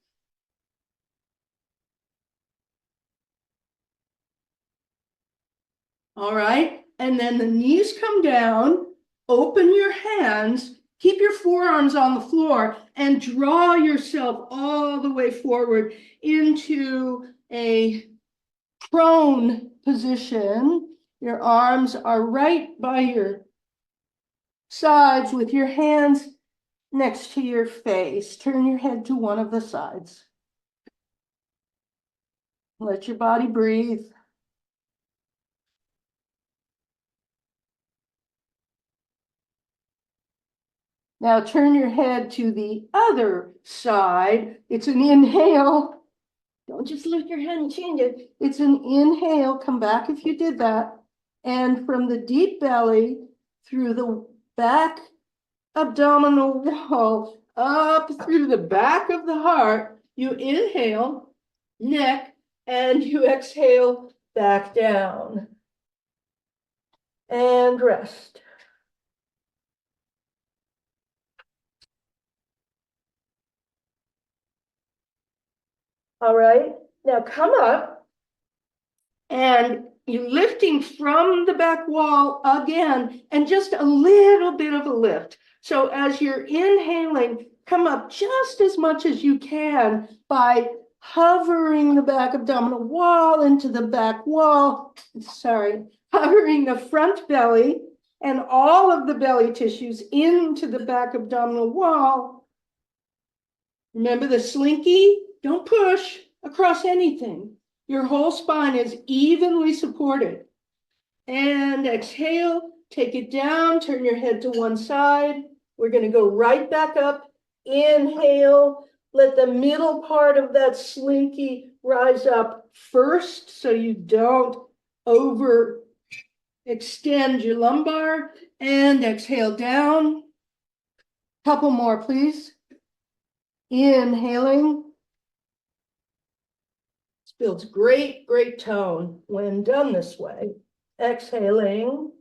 All right, and then the knees come down, open your hands, keep your forearms on the floor, and draw yourself all the way forward into a prone position. Your arms are right by your sides with your hands next to your face. Turn your head to one of the sides. Let your body breathe. Now turn your head to the other side. It's an inhale. Don't just lift your head and change it. It's an inhale. Come back if you did that. And from the deep belly through the back abdominal wall up through the back of the heart, you inhale, neck, and you exhale back down. And rest. All right, now come up, and you're lifting from the back wall again, and just a little bit of a lift. So as you're inhaling, come up just as much as you can by hovering the back abdominal wall into the back wall, hovering the front belly and all of the belly tissues into the back abdominal wall. Remember the slinky? Don't push across anything. Your whole spine is evenly supported. And exhale, take it down, turn your head to one side. We're going to go right back up. Inhale, let the middle part of that slinky rise up first so you don't overextend your lumbar. And exhale down. Couple more, please. Inhaling. This builds great tone when done this way. Exhaling.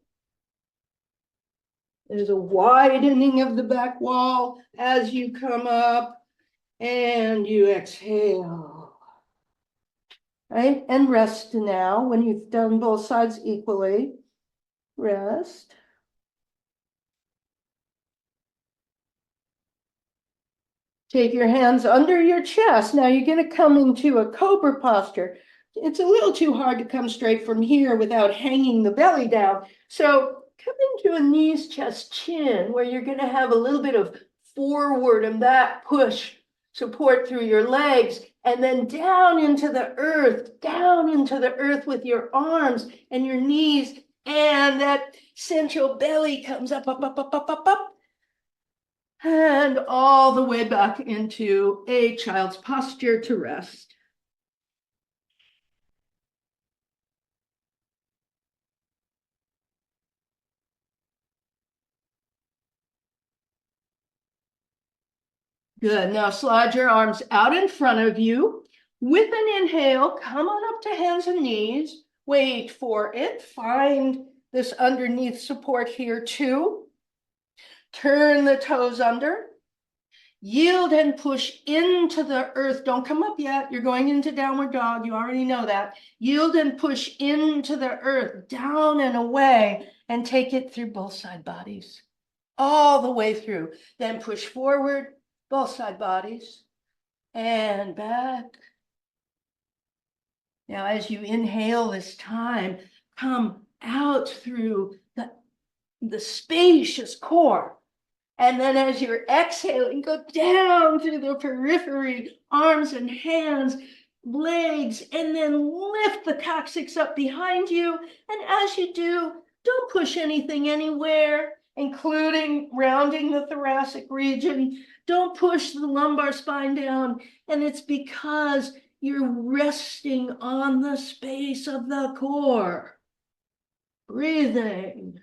There's a widening of the back wall as you come up, and you exhale. Right? And rest now when you've done both sides equally. Rest. Take your hands under your chest. Now you're going to come into a cobra posture. It's a little too hard to come straight from here without hanging the belly down. So come into a knees, chest, chin, where you're going to have a little bit of forward and back push support through your legs, and then down into the earth with your arms and your knees, and that central belly comes up, up, up, up, up, up, up, and all the way back into a child's posture to rest. Good. Now slide your arms out in front of you. With an inhale, come on up to hands and knees. Wait for it. Find this underneath support here too. Turn the toes under. Yield and push into the earth. Don't come up yet. You're going into downward dog. You already know that. Yield and push into the earth, down and away, and take it through both side bodies, all the way through. Then push forward, both side bodies, and back. Now, as you inhale this time, come out through the spacious core. And then as you're exhaling, go down through the periphery, arms and hands, legs, and then lift the coccyx up behind you. And as you do, don't push anything anywhere, including rounding the thoracic region. Don't push the lumbar spine down. And it's because you're resting on the space of the core. Breathing.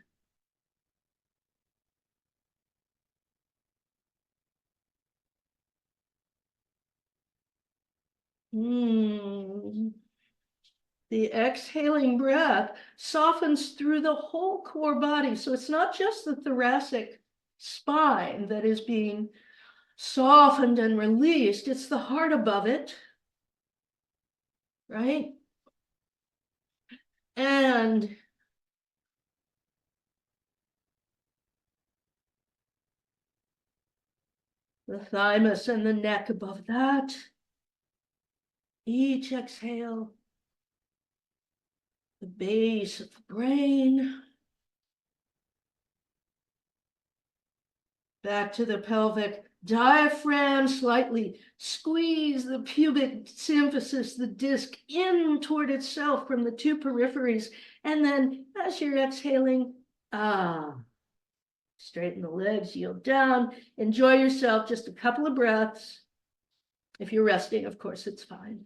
The exhaling breath softens through the whole core body. So it's not just the thoracic spine that is being softened and released, it's the heart above it, right? And the thymus and the neck above that. Each exhale, the base of the brain. Back to the pelvic diaphragm, slightly squeeze the pubic symphysis, the disc, in toward itself from the two peripheries. And then as you're exhaling, straighten the legs, yield down, enjoy yourself, just a couple of breaths. If you're resting, of course, it's fine.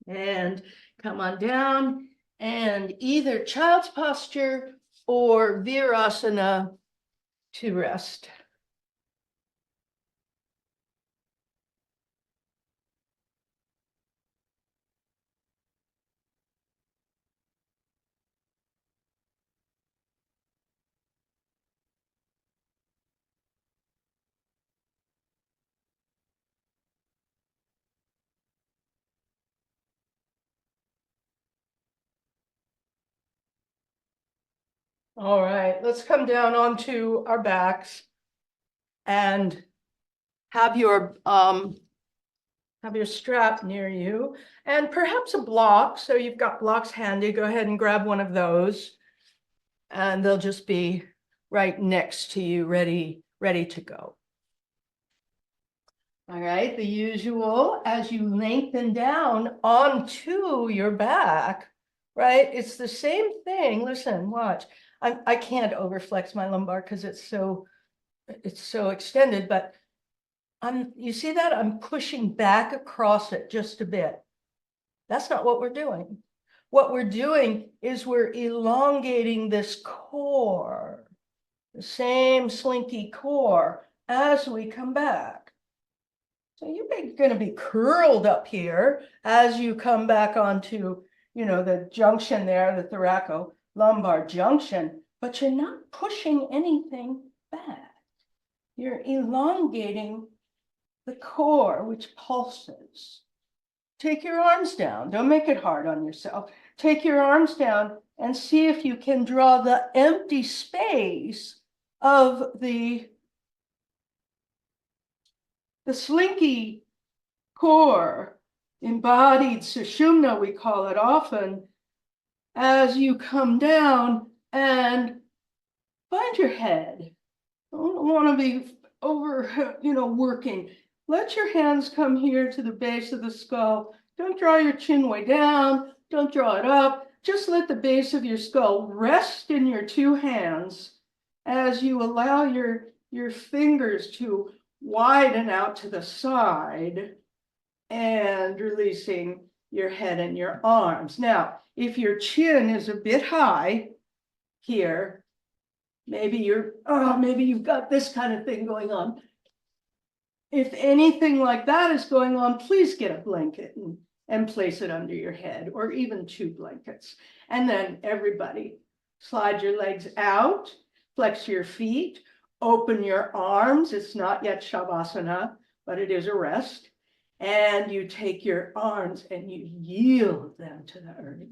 And come on down, and either child's posture or Virasana to rest. All right, let's come down onto our backs and have your strap near you, and perhaps a block. So you've got blocks handy. Go ahead and grab one of those, and they'll just be right next to you, ready to go. All right, the usual, as you lengthen down onto your back, right? It's the same thing. Listen, watch. I can't overflex my lumbar because it's so extended, but you see that? I'm pushing back across it just a bit. That's not what we're doing. What we're doing is we're elongating this core, the same slinky core, as we come back. So you're going to be curled up here as you come back onto, the junction there, the thoracolumbar junction, but you're not pushing anything back. You're elongating the core, which pulses. Take your arms down. Don't make it hard on yourself. Take your arms down and see if you can draw the empty space of the slinky core, embodied sushumna, we call it often, as you come down and find your head. I don't want to be over, working. Let your hands come here to the base of the skull. Don't draw your chin way down. Don't draw it up. Just let the base of your skull rest in your two hands as you allow your fingers to widen out to the side and releasing your head and your arms. Now, if your chin is a bit high here, maybe you've got this kind of thing going on. If anything like that is going on, please get a blanket and place it under your head, or even two blankets. And then everybody, slide your legs out, flex your feet, open your arms. It's not yet Shavasana, but it is a rest. And you take your arms and you yield them to the earth.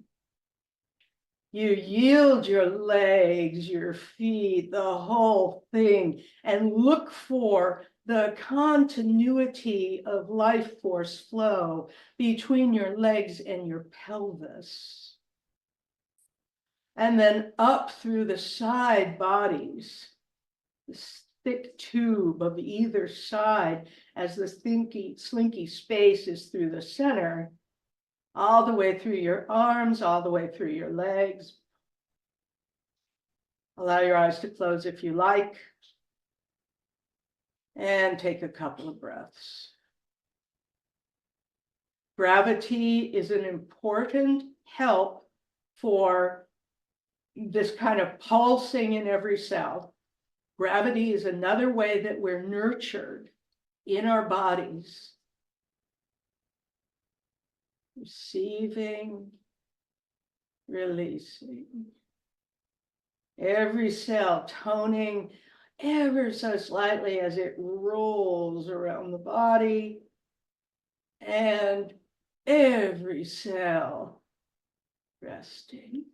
You yield your legs, your feet, the whole thing, and look for the continuity of life force flow between your legs and your pelvis. And then up through the side bodies, this thick tube of either side as the slinky space is through the center, all the way through your arms, all the way through your legs. Allow your eyes to close if you like. And take a couple of breaths. Gravity is an important help for this kind of pulsing in every cell. Gravity is another way that we're nurtured in our bodies. Receiving, releasing. Every cell toning ever so slightly as it rolls around the body, and every cell resting.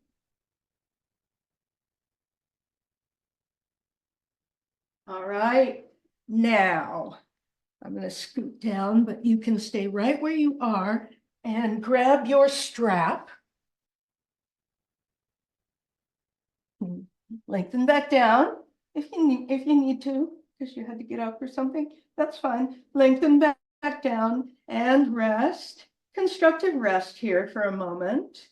All right, now I'm going to scoot down, but you can stay right where you are and grab your strap. Lengthen back down if you need to, because you had to get up or something. That's fine. Lengthen back down and rest. Constructive rest here for a moment.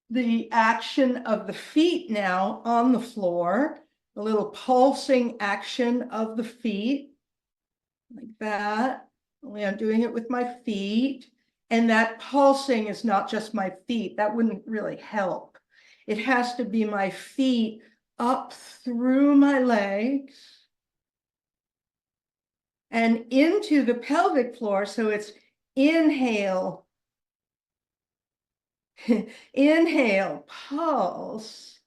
The action of the feet now on the floor, a little pulsing action of the feet, like that. Only I'm doing it with my feet. And that pulsing is not just my feet. That wouldn't really help. It has to be my feet up through my legs and into the pelvic floor. So it's inhale, inhale, pulse.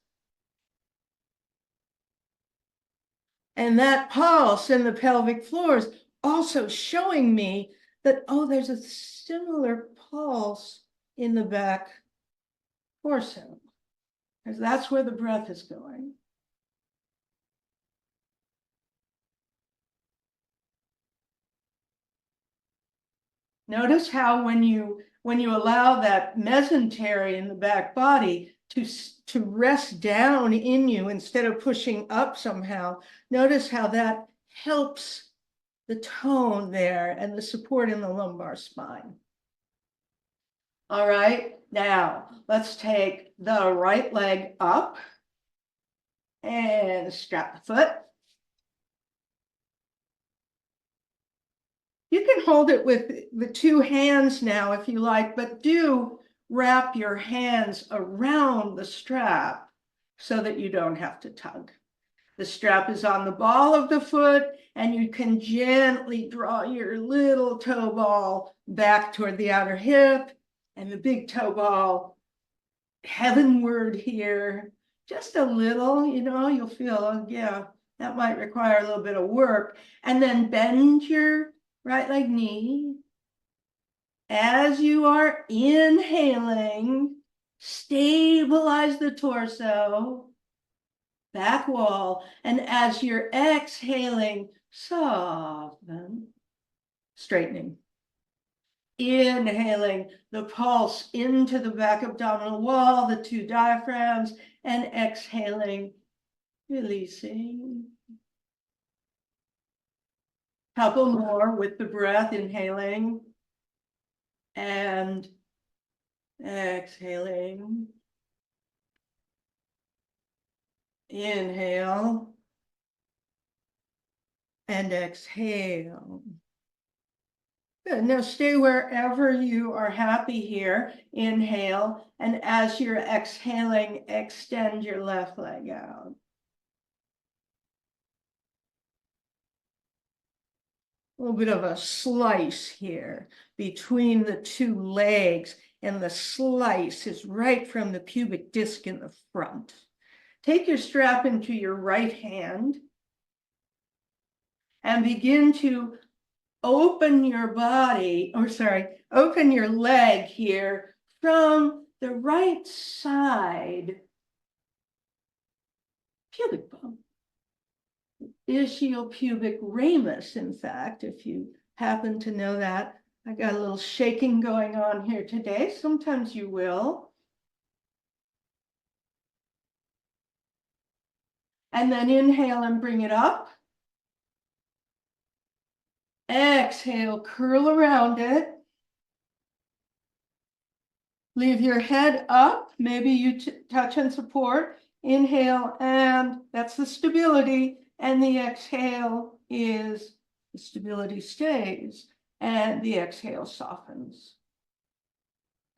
And that pulse in the pelvic floor is also showing me that, oh, there's a similar pulse in the back torso, because that's where the breath is going. Notice how when you allow that mesentery in the back body to rest down in you instead of pushing up somehow, notice how that helps the tone there and the support in the lumbar spine. All right, now let's take the right leg up and strap the foot. You can hold it with the two hands now if you like, but do wrap your hands around the strap so that you don't have to tug. The strap is on the ball of the foot, and you can gently draw your little toe ball back toward the outer hip and the big toe ball heavenward here. Just a little, you'll feel, yeah, that might require a little bit of work. And then bend your right leg knee. As you are inhaling, stabilize the torso. back wall. And as you're exhaling, soften, straightening. Inhaling the pulse into the back abdominal wall, the two diaphragms, and exhaling, releasing. Couple more with the breath, inhaling and exhaling. Inhale and exhale. Good. Now stay wherever you are happy here. Inhale, and as you're exhaling, extend your left leg out. A little bit of a slice here between the two legs, and the slice is right from the pubic disc in the front. Take your strap into your right hand and begin to open your body, open your leg here from the right side pubic bone. Ischial-pubic ramus, in fact, if you happen to know that. I got a little shaking going on here today. Sometimes you will. And then inhale and bring it up. Exhale, curl around it. Leave your head up. Maybe you touch and support. Inhale, and that's the stability. And the exhale is the stability stays. And the exhale softens.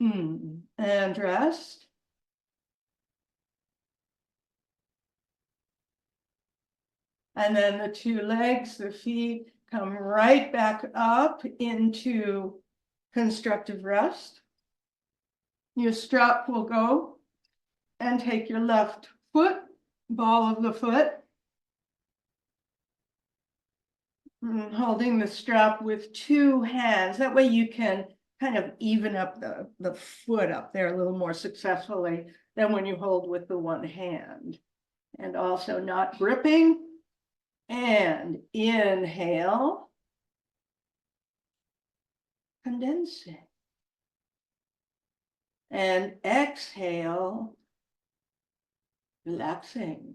And rest. And then the two legs, the feet, come right back up into constructive rest. Your strap will go, and take your left foot, ball of the foot, holding the strap with two hands. That way you can kind of even up the foot up there a little more successfully than when you hold with the one hand. And also not gripping. And inhale, condensing. And exhale, relaxing.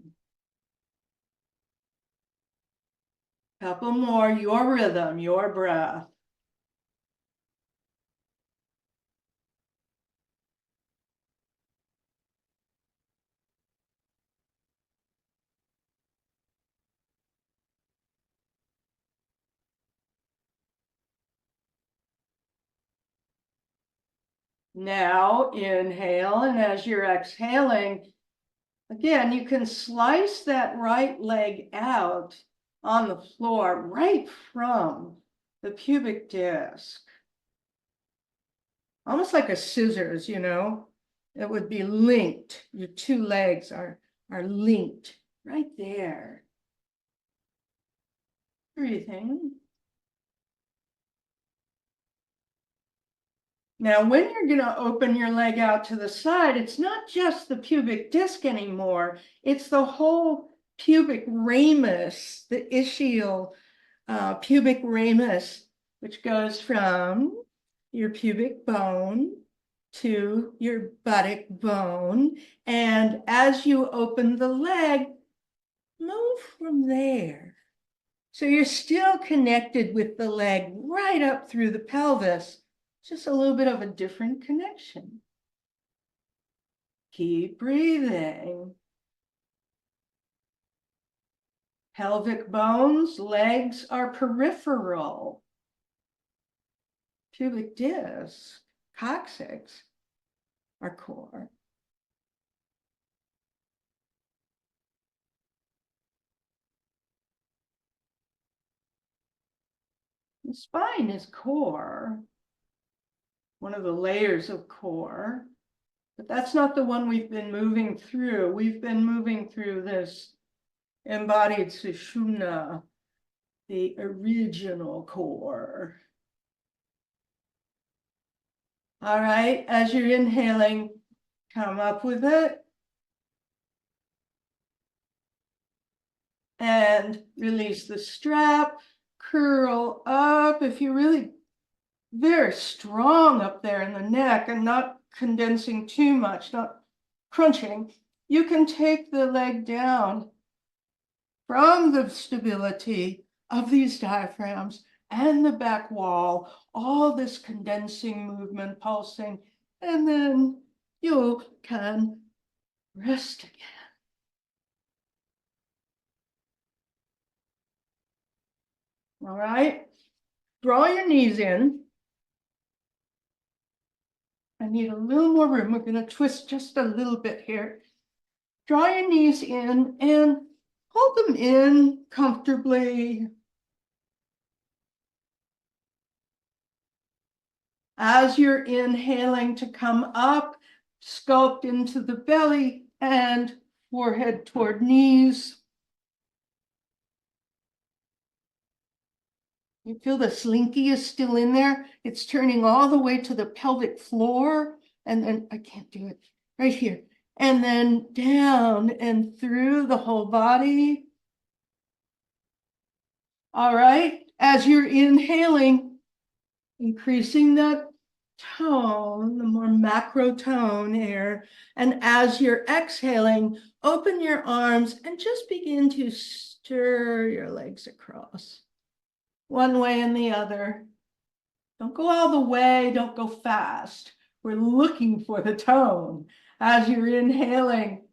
Couple more, your rhythm, your breath. Now inhale, and as you're exhaling, again, you can slice that right leg out on the floor right from the pubic disc. Almost like a scissors, you know, it would be linked. Your two legs are linked right there. Breathing. Now, when you're going to open your leg out to the side, it's not just the pubic disc anymore. It's the whole pubic ramus, the ischial pubic ramus, which goes from your pubic bone to your buttock bone. And as you open the leg, move from there. So you're still connected with the leg right up through the pelvis. Just a little bit of a different connection. Keep breathing. Pelvic bones, legs are peripheral. Pubic disc, coccyx are core. The spine is core, one of the layers of core, but that's not the one we've been moving through. We've been moving through this embodied sushumna, the original core. All right, as you're inhaling, come up with it. and release the strap, curl up. If you're really very strong up there in the neck and not condensing too much, not crunching, you can take the leg down from the stability of these diaphragms and the back wall, all this condensing movement, pulsing, and then you can rest again. All right, draw your knees in. I need a little more room. We're going to twist just a little bit here. Draw your knees in and hold them in comfortably. As you're inhaling to come up, sculpt into the belly and forehead toward knees. You feel the slinky is still in there. It's turning all the way to the pelvic floor. And then I can't do it right here. And then down and through the whole body. All right. As you're inhaling, increasing that tone, the more macro tone here. And as you're exhaling, open your arms and just begin to stir your legs across. One way and the other. Don't go all the way, don't go fast. We're looking for the tone as you're inhaling,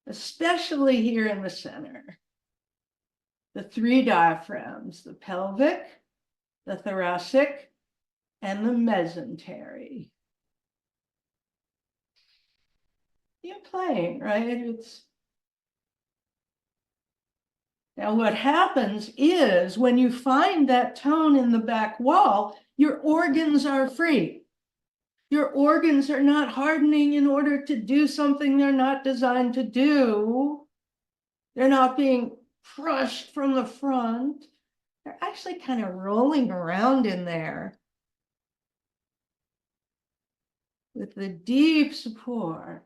especially here in the center. The three diaphragms, the pelvic, the thoracic, and the mesentery. You're playing, right? Now, what happens is when you find that tone in the back wall, your organs are free. Your organs are not hardening in order to do something they're not designed to do. They're not being crushed from the front. They're actually kind of rolling around in there with the deep support.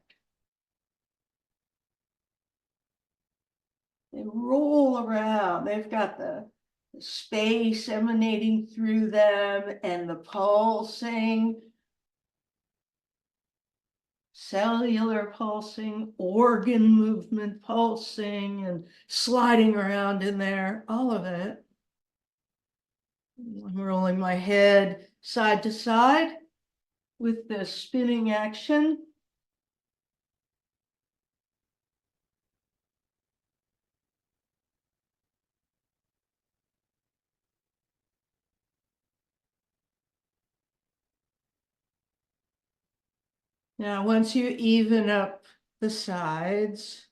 They roll around. They've got the space emanating through them and the pulsing, cellular pulsing, organ movement pulsing and sliding around in there, all of it. I'm rolling my head side to side with the spinning action. Now, once you even up the sides,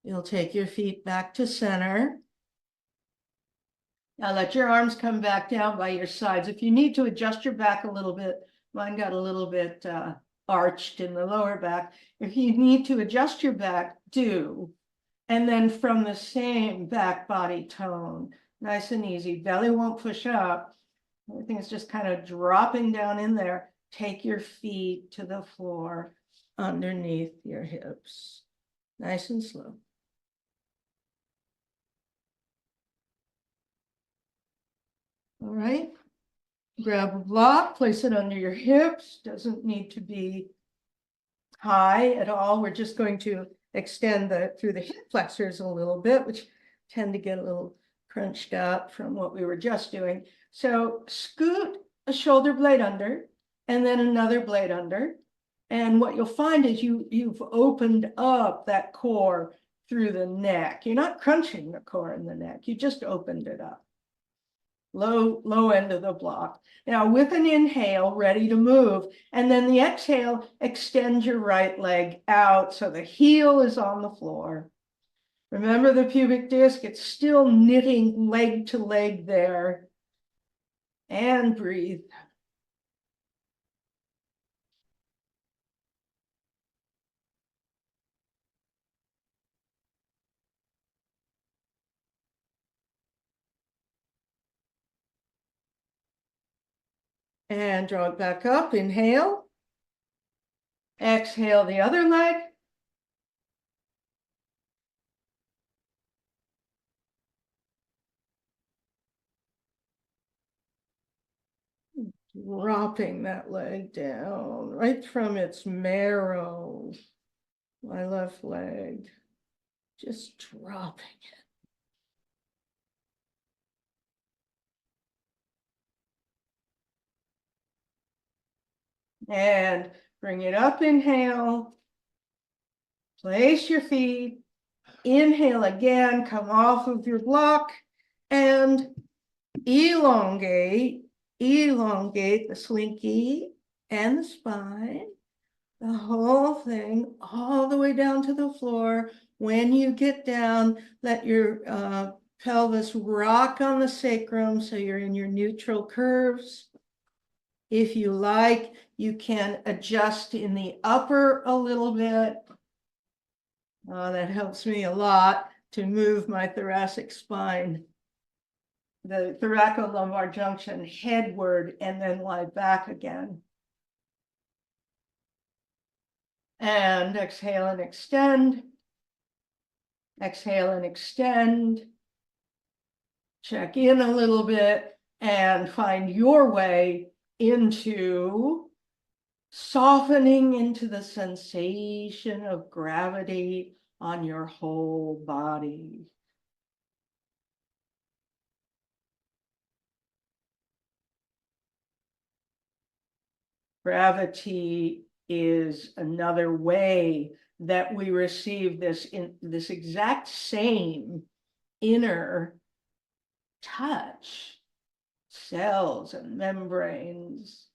you'll take your feet back to center. Now let your arms come back down by your sides. If you need to adjust your back a little bit, mine got a little bit arched in the lower back. If you need to adjust your back, do. And then from the same back body tone, nice and easy. Belly won't push up. Everything is just kind of dropping down in there. Take your feet to the floor underneath your hips. Nice and slow. All right. Grab a block, place it under your hips. Doesn't need to be high at all. We're just going to extend through the hip flexors a little bit, which tend to get a little crunched up from what we were just doing. So scoot a shoulder blade under and then another blade under. And what you'll find is you've opened up that core through the neck. You're not crunching the core in the neck. You just opened it up. Low end of the block. Now with an inhale, ready to move, and then the exhale, extend your right leg out so the heel is on the floor. Remember the pubic disc, it's still knitting leg to leg there. And breathe. And draw it back up, inhale. Exhale the other leg. Dropping that leg down right from its marrow. My left leg. Just dropping it. And bring it up, inhale. Place your feet. Inhale again, come off of your block and elongate the slinky and the spine, the whole thing, all the way down to the floor. When you get down, let your pelvis rock on the sacrum so you're in your neutral curves. If you like, you can adjust in the upper a little bit. That helps me a lot to move my thoracic spine, the thoracolumbar junction headward, and then lie back again. And exhale and extend. Exhale and extend. Check in a little bit and find your way into softening into the sensation of gravity on your whole body. Gravity is another way that we receive this exact same inner touch, cells and membranes,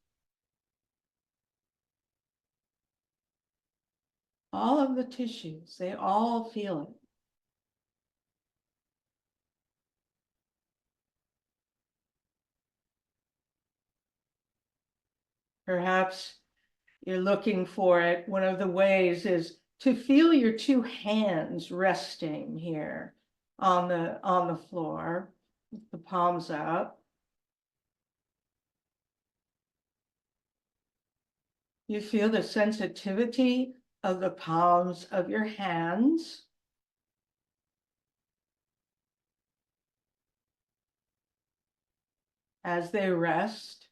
all of the tissues, they all feel it. Perhaps you're looking for it. One of the ways is to feel your two hands resting here on the floor, with the palms up. You feel the sensitivity of the palms of your hands. As they rest.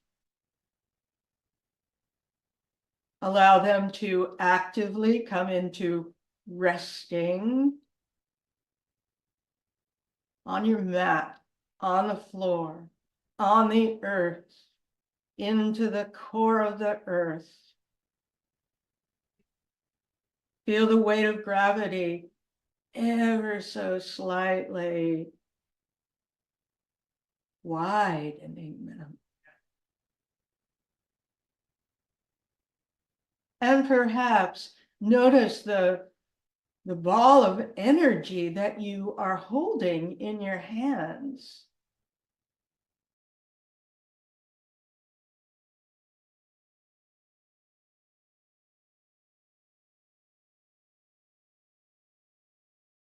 Allow them to actively come into resting on your mat, on the floor, on the earth, into the core of the earth. Feel the weight of gravity ever so slightly widening them. And perhaps notice the ball of energy that you are holding in your hands.